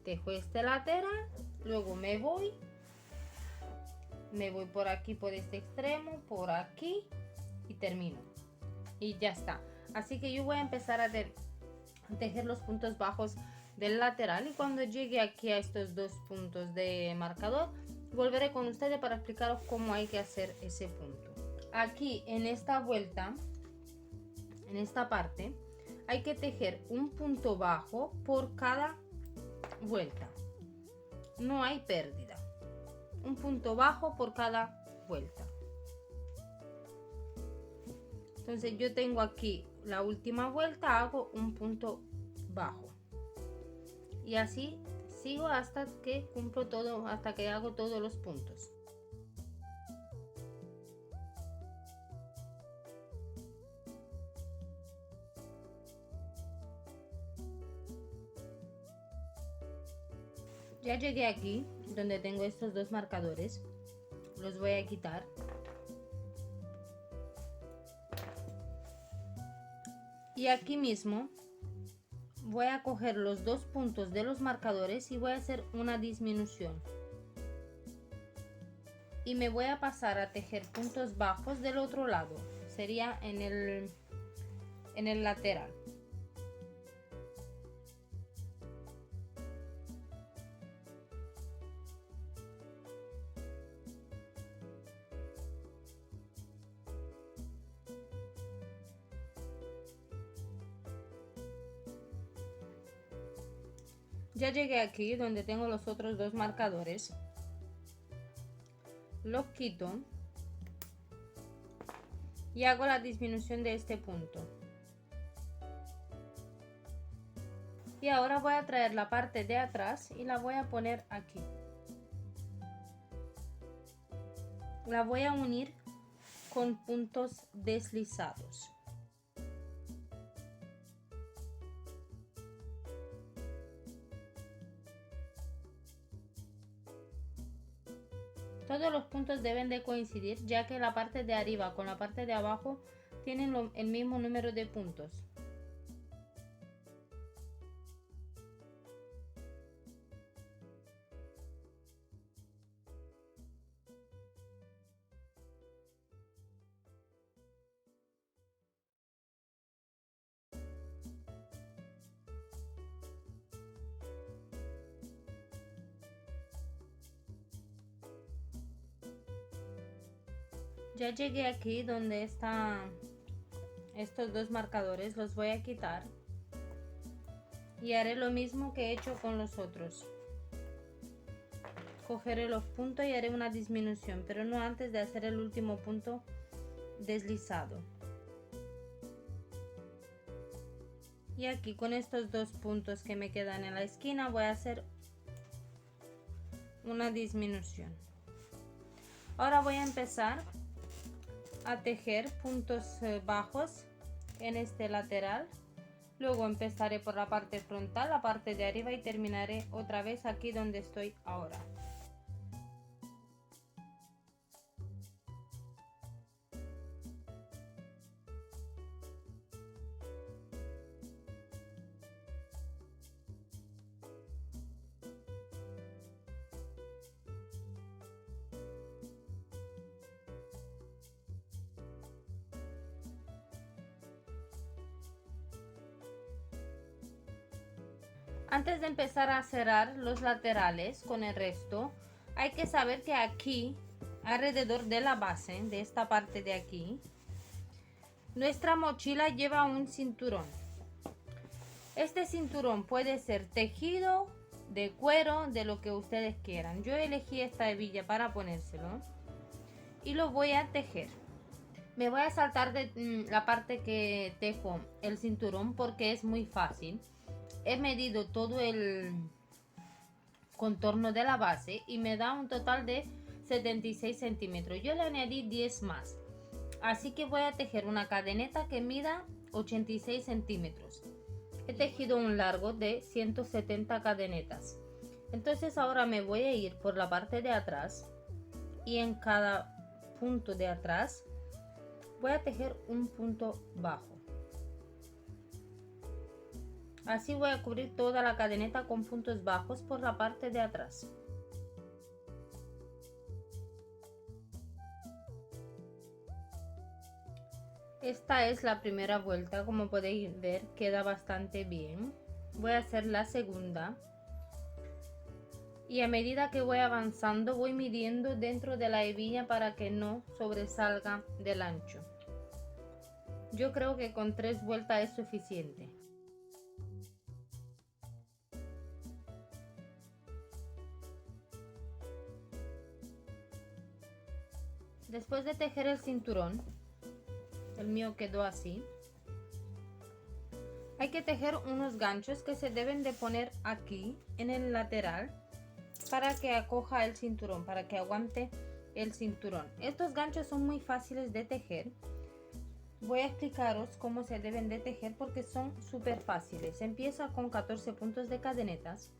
Tejo este lateral, luego me voy por aquí, por este extremo, por aquí y termino. Y ya está. Así que yo voy a empezar a tejer los puntos bajos del lateral y cuando llegue aquí a estos dos puntos de marcador volveré con ustedes para explicaros cómo hay que hacer ese punto. Aquí en esta vuelta, en esta parte, hay que tejer un punto bajo por cada vuelta. No hay pérdida. Un punto bajo por cada vuelta. Entonces yo tengo aquí la última vuelta, hago un punto bajo. Y así sigo hasta que cumplo todo, hasta que hago todos los puntos. Ya llegué aquí donde tengo estos dos marcadores. Los voy a quitar. Y aquí mismo voy a coger los dos puntos de los marcadores y voy a hacer una disminución. Y me voy a pasar a tejer puntos bajos del otro lado. Sería en el lateral. Ya llegué aquí donde tengo los otros dos marcadores. lo quito y hago la disminución de este punto. Y ahora voy a traer la parte de atrás y la voy a poner aquí. La voy a unir con puntos deslizados. Todos los puntos deben de coincidir, ya que la parte de arriba con la parte de abajo tienen el mismo número de puntos. Ya llegué aquí donde están estos dos marcadores, los voy a quitar y haré lo mismo que he hecho con los otros. Cogeré los puntos y haré una disminución, pero no antes de hacer el último punto deslizado. Y aquí con estos dos puntos que me quedan en la esquina voy a hacer una disminución. Ahora voy a empezar a tejer puntos bajos en este lateral. Luego empezaré por la parte frontal, la parte de arriba, y terminaré otra vez aquí donde estoy ahora. Antes de empezar a cerrar los laterales con el resto, hay que saber que aquí, alrededor de la base, de esta parte de aquí, nuestra mochila lleva un cinturón. Este cinturón puede ser tejido, de cuero, de lo que ustedes quieran. Yo elegí esta hebilla para ponérselo y lo voy a tejer. Me voy a saltar de la parte que tejo el cinturón porque es muy fácil. He medido todo el contorno de la base y me da un total de 76 centímetros. Yo le añadí 10 más. Así que voy a tejer una cadeneta que mida 86 centímetros. He tejido un largo de 170 cadenetas. Entonces ahora me voy a ir por la parte de atrás y en cada punto de atrás voy a tejer un punto bajo. Así voy a cubrir toda la cadeneta con puntos bajos por la parte de atrás. Esta es la primera vuelta, como podéis ver queda bastante bien. Voy a hacer la segunda. Y a medida que voy avanzando voy midiendo dentro de la hebilla para que no sobresalga del ancho. Yo creo que con 3 vueltas es suficiente. Después de tejer el cinturón, el mío quedó así. Hay que tejer unos ganchos que se deben de poner aquí en el lateral para que acoja el cinturón, para que aguante el cinturón. Estos ganchos son muy fáciles de tejer. Voy a explicaros cómo se deben de tejer porque son súper fáciles. Se empieza con 14 puntos de cadenetas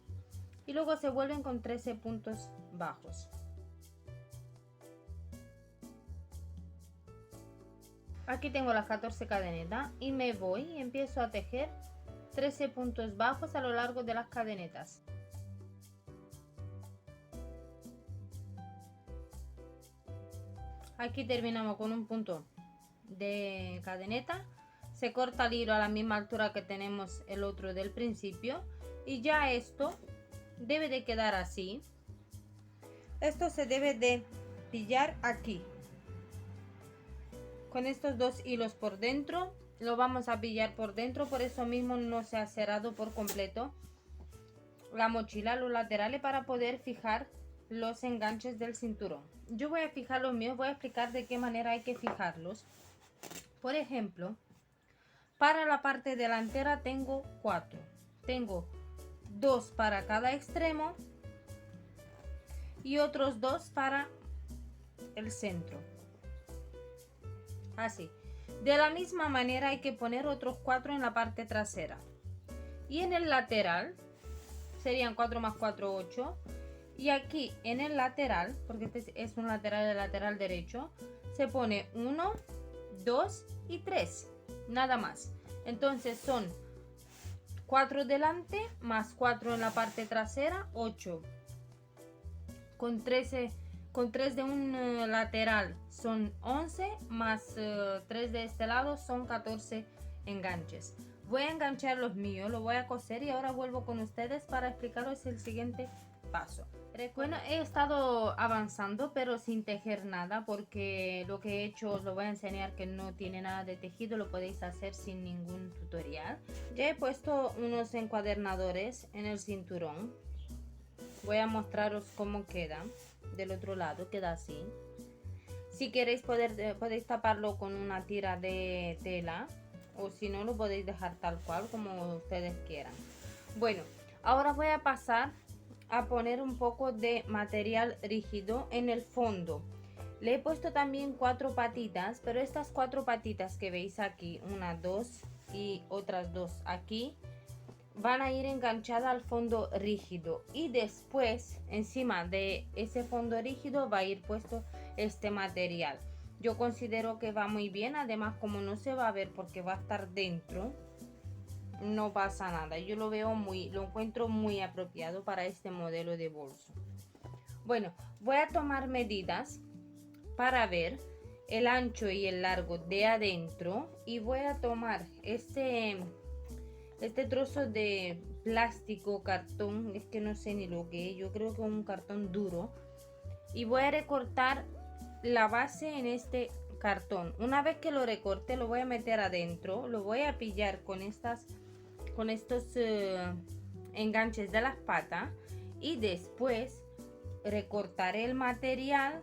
y luego se vuelven con 13 puntos bajos. Aquí tengo las 14 cadenetas y me voy y empiezo a tejer 13 puntos bajos a lo largo de las cadenetas. Aquí terminamos con un punto de cadeneta. Se corta el hilo a la misma altura que tenemos el otro del principio y ya esto debe de quedar así. Esto se debe de pillar aquí. Con estos dos hilos por dentro, lo vamos a pillar por dentro, por eso mismo no se ha cerrado por completo la mochila, los laterales, para poder fijar los enganches del cinturón. Yo voy a fijar los míos, voy a explicar de qué manera hay que fijarlos. Por ejemplo, para la parte delantera tengo 4. Tengo 2 para cada extremo y otros 2 para el centro. Así. De la misma manera hay que poner otros 4 en la parte trasera. Y en el lateral serían 4 más 4, 8. Y aquí en el lateral, porque este es un lateral de lateral derecho, se pone 1, 2 y 3. Nada más. Entonces son 4 delante más 4 en la parte trasera, 8. Con 3 de un lateral son 11 más 3 de este lado son 14 enganches. Voy a enganchar los míos, lo voy a coser y ahora vuelvo con ustedes para explicaros el siguiente paso. Bueno, he estado avanzando pero sin tejer nada porque lo que he hecho os lo voy a enseñar que no tiene nada de tejido, lo podéis hacer sin ningún tutorial. Ya he puesto unos encuadernadores en el cinturón. Voy a mostraros cómo queda. Del otro lado queda así. Si queréis podéis taparlo con una tira de tela o si no lo podéis dejar tal cual como ustedes quieran. Bueno, ahora voy a pasar a poner un poco de material rígido en el fondo. Le he puesto también 4 patitas, pero estas 4 patitas que veis aquí, 1, 2 y otras 2 aquí, van a ir enganchadas al fondo rígido y después encima de ese fondo rígido va a ir puesto este material. Yo considero que va muy bien, además como no se va a ver porque va a estar dentro, no pasa nada. Yo lo encuentro muy apropiado para este modelo de bolso. Bueno, voy a tomar medidas para ver el ancho y el largo de adentro y voy a tomar este trozo de plástico, cartón, es que no sé ni lo que es, yo creo que es un cartón duro, y voy a recortar la base en este cartón. Una vez que lo recorte lo voy a meter adentro, lo voy a pillar con estos enganches de las patas y después recortaré el material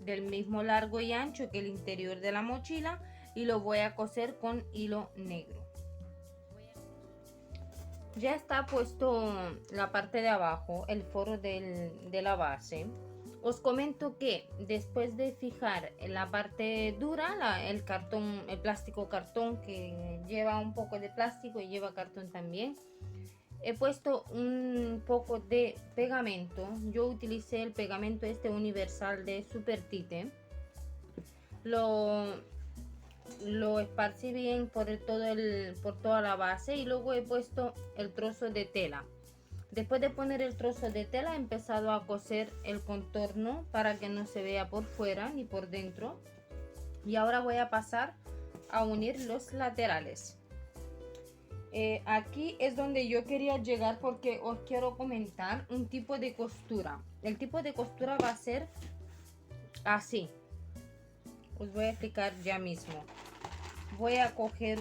del mismo largo y ancho que el interior de la mochila y lo voy a coser con hilo negro. Ya está puesto la parte de abajo, el forro de la base. Os comento que después de fijar en la parte dura, el cartón, el plástico cartón que lleva un poco de plástico y lleva cartón también, he puesto un poco de pegamento. Yo utilicé el pegamento universal de Super Tite. Lo esparcí bien por toda la base y luego he puesto el trozo de tela. Después de poner el trozo de tela he empezado a coser el contorno para que no se vea por fuera ni por dentro. Y ahora voy a pasar a unir los laterales. Aquí es donde yo quería llegar porque os quiero comentar un tipo de costura. El tipo de costura va a ser así. Os voy a explicar ya mismo. Voy a coger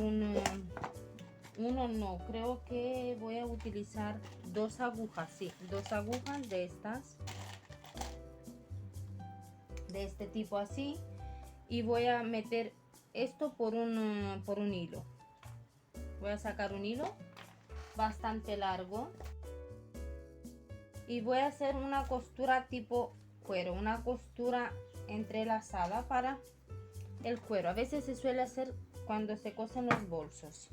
creo que voy a utilizar 2 agujas, sí, 2 agujas de estas, de este tipo así, y voy a meter esto por un hilo. Voy a sacar un hilo bastante largo y voy a hacer una costura tipo cuero, una costura entrelazada para el cuero. A veces se suele hacer cuando se cosen los bolsos.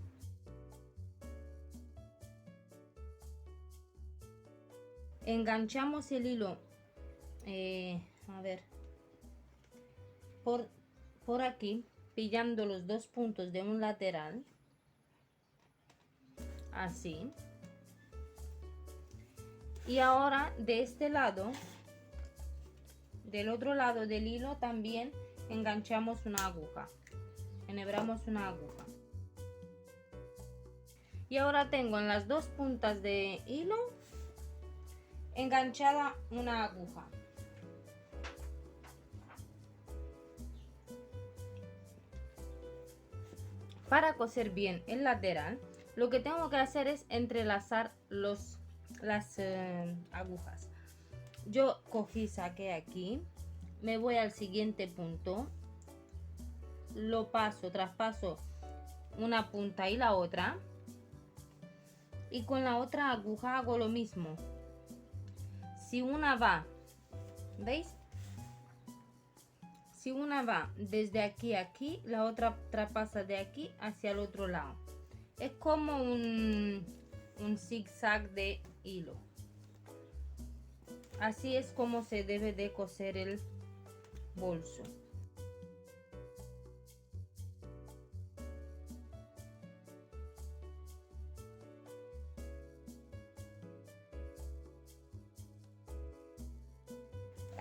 Enganchamos el hilo a ver, por aquí, pillando los 2 puntos de un lateral, así. Y ahora de este lado, del otro lado del hilo, también enganchamos una aguja, enhebramos una aguja. Y ahora tengo en las 2 puntas de hilo enganchada una aguja. Para coser bien el lateral, lo que tengo que hacer es entrelazar las agujas. Yo cogí, saqué aquí, me voy al siguiente punto, lo paso, traspaso una punta y la otra, y con la otra aguja hago lo mismo. Si una va, ¿veis? Si una va desde aquí a aquí, la otra traspasa de aquí hacia el otro lado. Es como un zigzag de hilo. Así es como se debe de coser el bolso.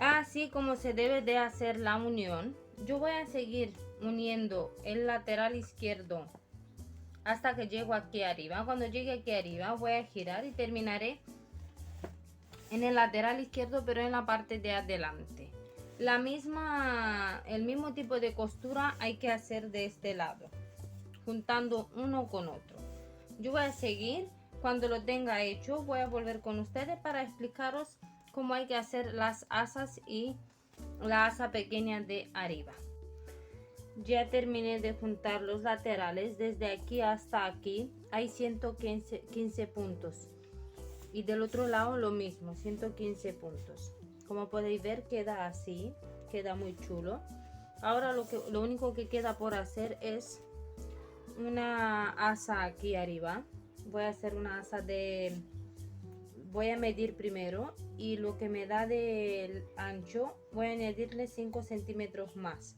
Así como se debe de hacer la unión. Yo voy a seguir uniendo el lateral izquierdo hasta que llego aquí arriba. Cuando llegue aquí arriba voy a girar y terminaré en el lateral izquierdo, pero en la parte de adelante. El mismo tipo de costura hay que hacer de este lado, juntando uno con otro. Yo voy a seguir. Cuando lo tenga hecho voy a volver con ustedes para explicaros cómo hay que hacer las asas y la asa pequeña de arriba. Ya terminé de juntar los laterales. Desde aquí hasta aquí hay 115 puntos, y del otro lado lo mismo, 115 puntos. Como podéis ver, queda así, queda muy chulo. Ahora lo único que queda por hacer es una asa aquí arriba. Voy a hacer una asa voy a medir primero, y lo que me da de ancho voy a añadirle 5 centímetros más.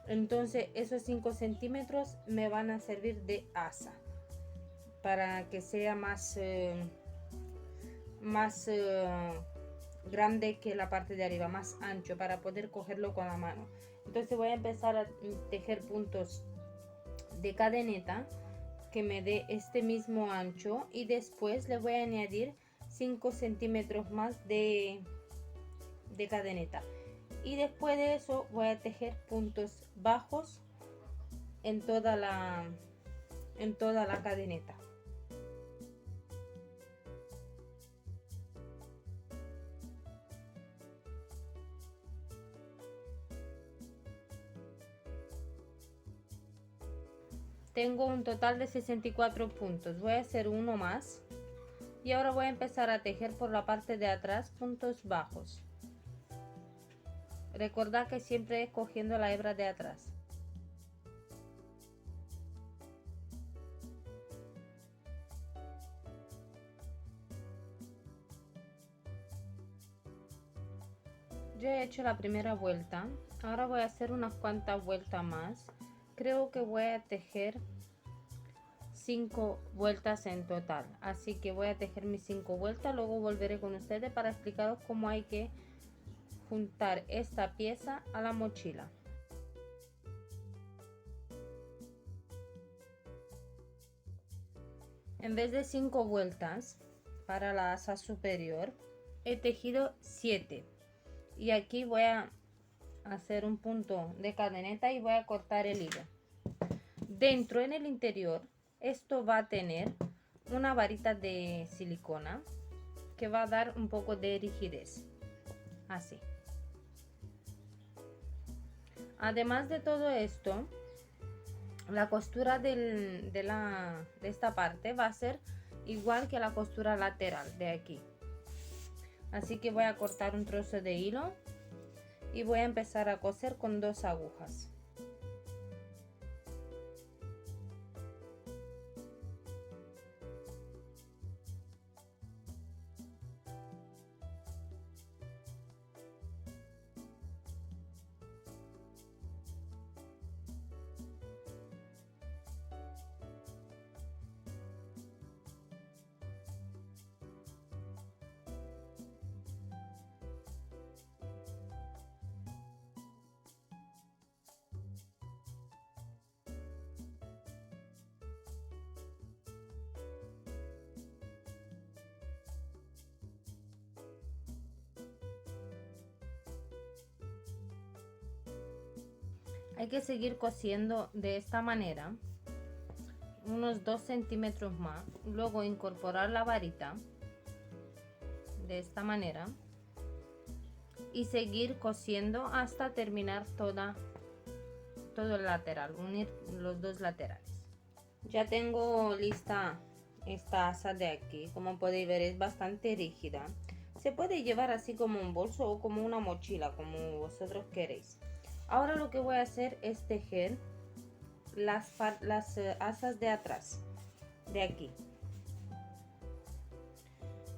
Entonces esos 5 centímetros me van a servir de asa para que sea más grande que la parte de arriba, más ancho, para poder cogerlo con la mano. Entonces voy a empezar a tejer puntos de cadeneta que me dé este mismo ancho, y después le voy a añadir 5 centímetros más de cadeneta, y después de eso voy a tejer puntos bajos en toda la cadeneta. Tengo un total de 64 puntos. Voy a hacer uno más, y ahora voy a empezar a tejer por la parte de atrás puntos bajos. Recordad que siempre es cogiendo la hebra de atrás. Yo he hecho la primera vuelta. Ahora voy a hacer unas cuantas vueltas más. Creo que voy a tejer 5 vueltas en total, así que voy a tejer mis 5 vueltas. Luego volveré con ustedes para explicaros cómo hay que juntar esta pieza a la mochila. En vez de 5 vueltas para la asa superior, he tejido 7, y aquí voy a hacer un punto de cadeneta y voy a cortar el hilo. Dentro, en el interior, esto va a tener una varita de silicona que va a dar un poco de rigidez, así. Además de todo esto, la costura de esta parte va a ser igual que la costura lateral de aquí. Así que voy a cortar un trozo de hilo y voy a empezar a coser con 2 agujas. Hay que seguir cosiendo de esta manera unos 2 centímetros más, luego incorporar la varita de esta manera y seguir cosiendo hasta terminar todo el lateral, unir los dos laterales. Ya tengo lista esta asa de aquí. Como podéis ver, es bastante rígida. Se puede llevar así como un bolso o como una mochila, como vosotros queréis. Ahora lo que voy a hacer es tejer las asas de atrás, de aquí.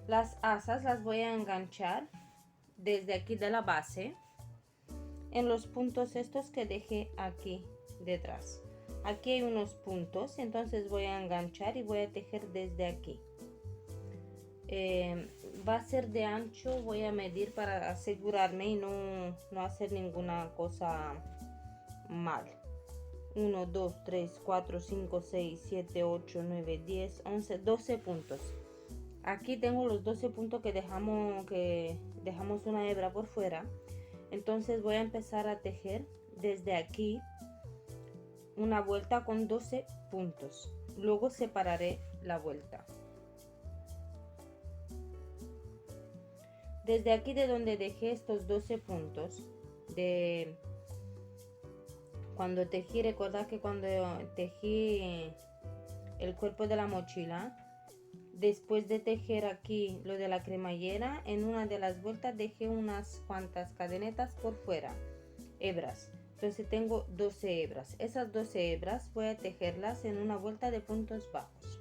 Las asas las voy a enganchar desde aquí de la base en los puntos estos que dejé aquí detrás. Aquí hay unos puntos, entonces voy a enganchar y voy a tejer desde aquí. Va a ser de ancho, voy a medir para asegurarme y no hacer ninguna cosa mal. 1, 2, 3, 4, 5, 6, 7, 8, 9, 10, 11, 12 puntos. Aquí tengo los 12 puntos que dejamos una hebra por fuera. Entonces voy a empezar a tejer desde aquí una vuelta con 12 puntos. Luego separaré la vuelta. Desde aquí de donde dejé estos 12 puntos, cuando tejí, recordad que cuando tejí el cuerpo de la mochila, después de tejer aquí lo de la cremallera, en una de las vueltas dejé unas cuantas cadenetas por fuera, hebras. Entonces tengo 12 hebras. Esas 12 hebras voy a tejerlas en una vuelta de puntos bajos.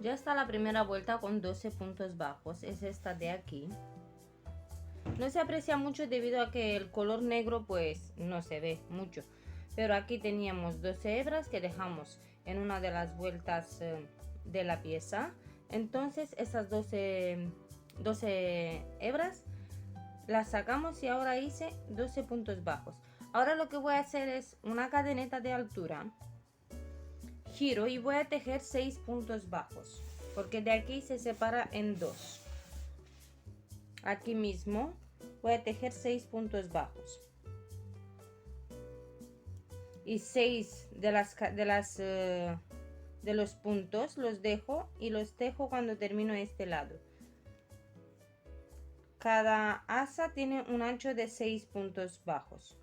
Ya está la primera vuelta con 12 puntos bajos, es esta de aquí. No se aprecia mucho debido a que el color negro pues no se ve mucho. Pero aquí teníamos 12 hebras que dejamos en una de las vueltas de la pieza. Entonces esas 12 hebras las sacamos y ahora hice 12 puntos bajos. Ahora lo que voy a hacer es una cadeneta de altura. Giro y voy a tejer 6 puntos bajos, porque de aquí se separa en 2. Aquí mismo voy a tejer 6 puntos bajos y 6 de los puntos los dejo y los tejo cuando termino este lado. Cada asa tiene un ancho de 6 puntos bajos.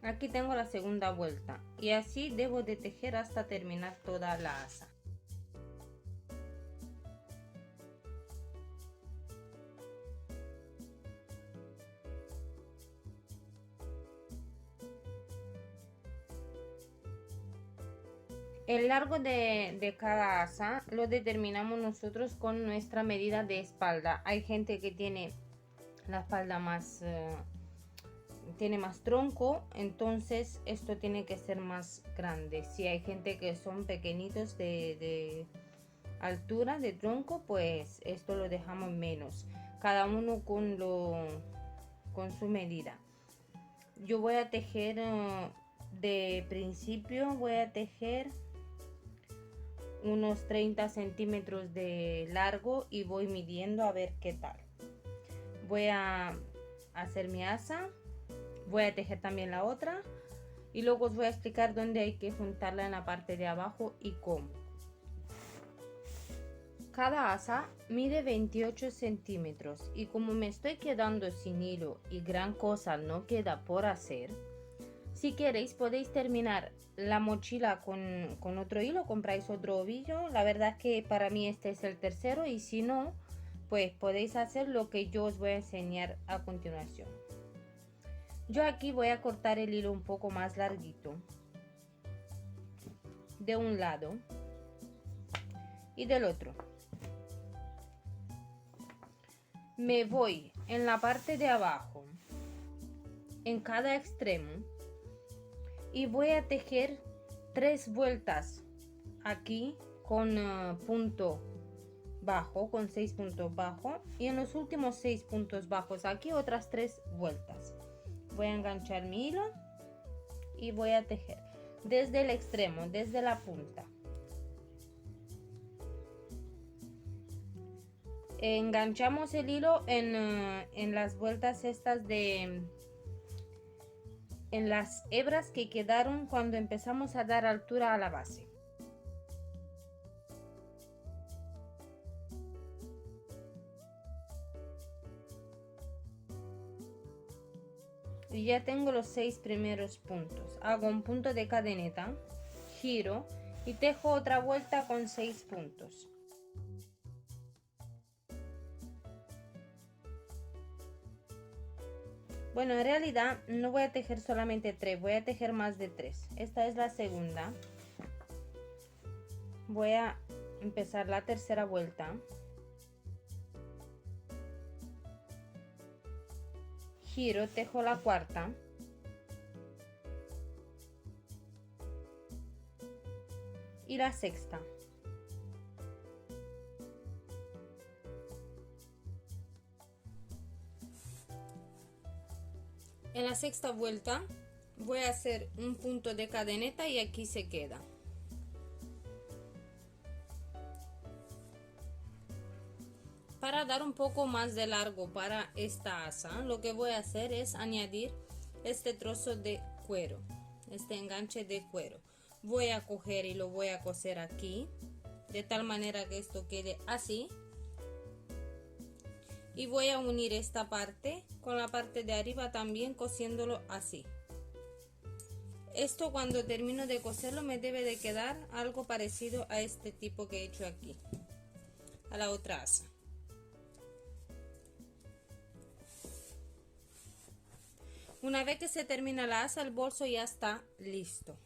Aquí tengo la segunda vuelta y así debo de tejer hasta terminar toda la asa. El largo de cada asa lo determinamos nosotros con nuestra medida de espalda. Hay gente que tiene la espalda más tiene más tronco, entonces esto tiene que ser más grande. Si hay gente que son pequeñitos de altura de tronco, pues esto lo dejamos menos, cada uno con su medida. Yo voy a tejer de principio, voy a tejer unos 30 centímetros de largo y voy midiendo a ver qué tal. Voy a hacer mi asa, voy a tejer también la otra y luego os voy a explicar dónde hay que juntarla en la parte de abajo y cómo. Cada asa mide 28 centímetros y como me estoy quedando sin hilo y gran cosa no queda por hacer, si queréis podéis terminar la mochila con otro hilo, compráis otro ovillo. La verdad es que para mí este es el tercero y si no, pues podéis hacer lo que yo os voy a enseñar a continuación. Yo aquí voy a cortar el hilo un poco más larguito de un lado y del otro. Me voy en la parte de abajo, en cada extremo, y voy a tejer 3 vueltas aquí con punto bajo con 6 puntos bajos y en los últimos 6 puntos bajos aquí otras 3 vueltas. Voy a enganchar mi hilo y voy a tejer desde el extremo, desde la punta. Enganchamos el hilo en las vueltas estas en las hebras que quedaron cuando empezamos a dar altura a la base. Y ya tengo los 6 primeros puntos. Hago un punto de cadeneta, giro y tejo otra vuelta con 6 puntos. Bueno, en realidad no voy a tejer solamente 3, voy a tejer más de 3. Esta es la segunda. Voy a empezar la tercera vuelta. Giro, tejo la cuarta. Y la sexta. En la sexta vuelta voy a hacer un punto de cadeneta y aquí se queda. Para dar un poco más de largo para esta asa, lo que voy a hacer es añadir este trozo de cuero, este enganche de cuero. Voy a coger y lo voy a coser aquí, de tal manera que esto quede así. Y voy a unir esta parte con la parte de arriba también cosiéndolo así. Esto cuando termino de coserlo me debe de quedar algo parecido a este tipo que he hecho aquí, a la otra asa. Una vez que se termina la asa, el bolso ya está listo.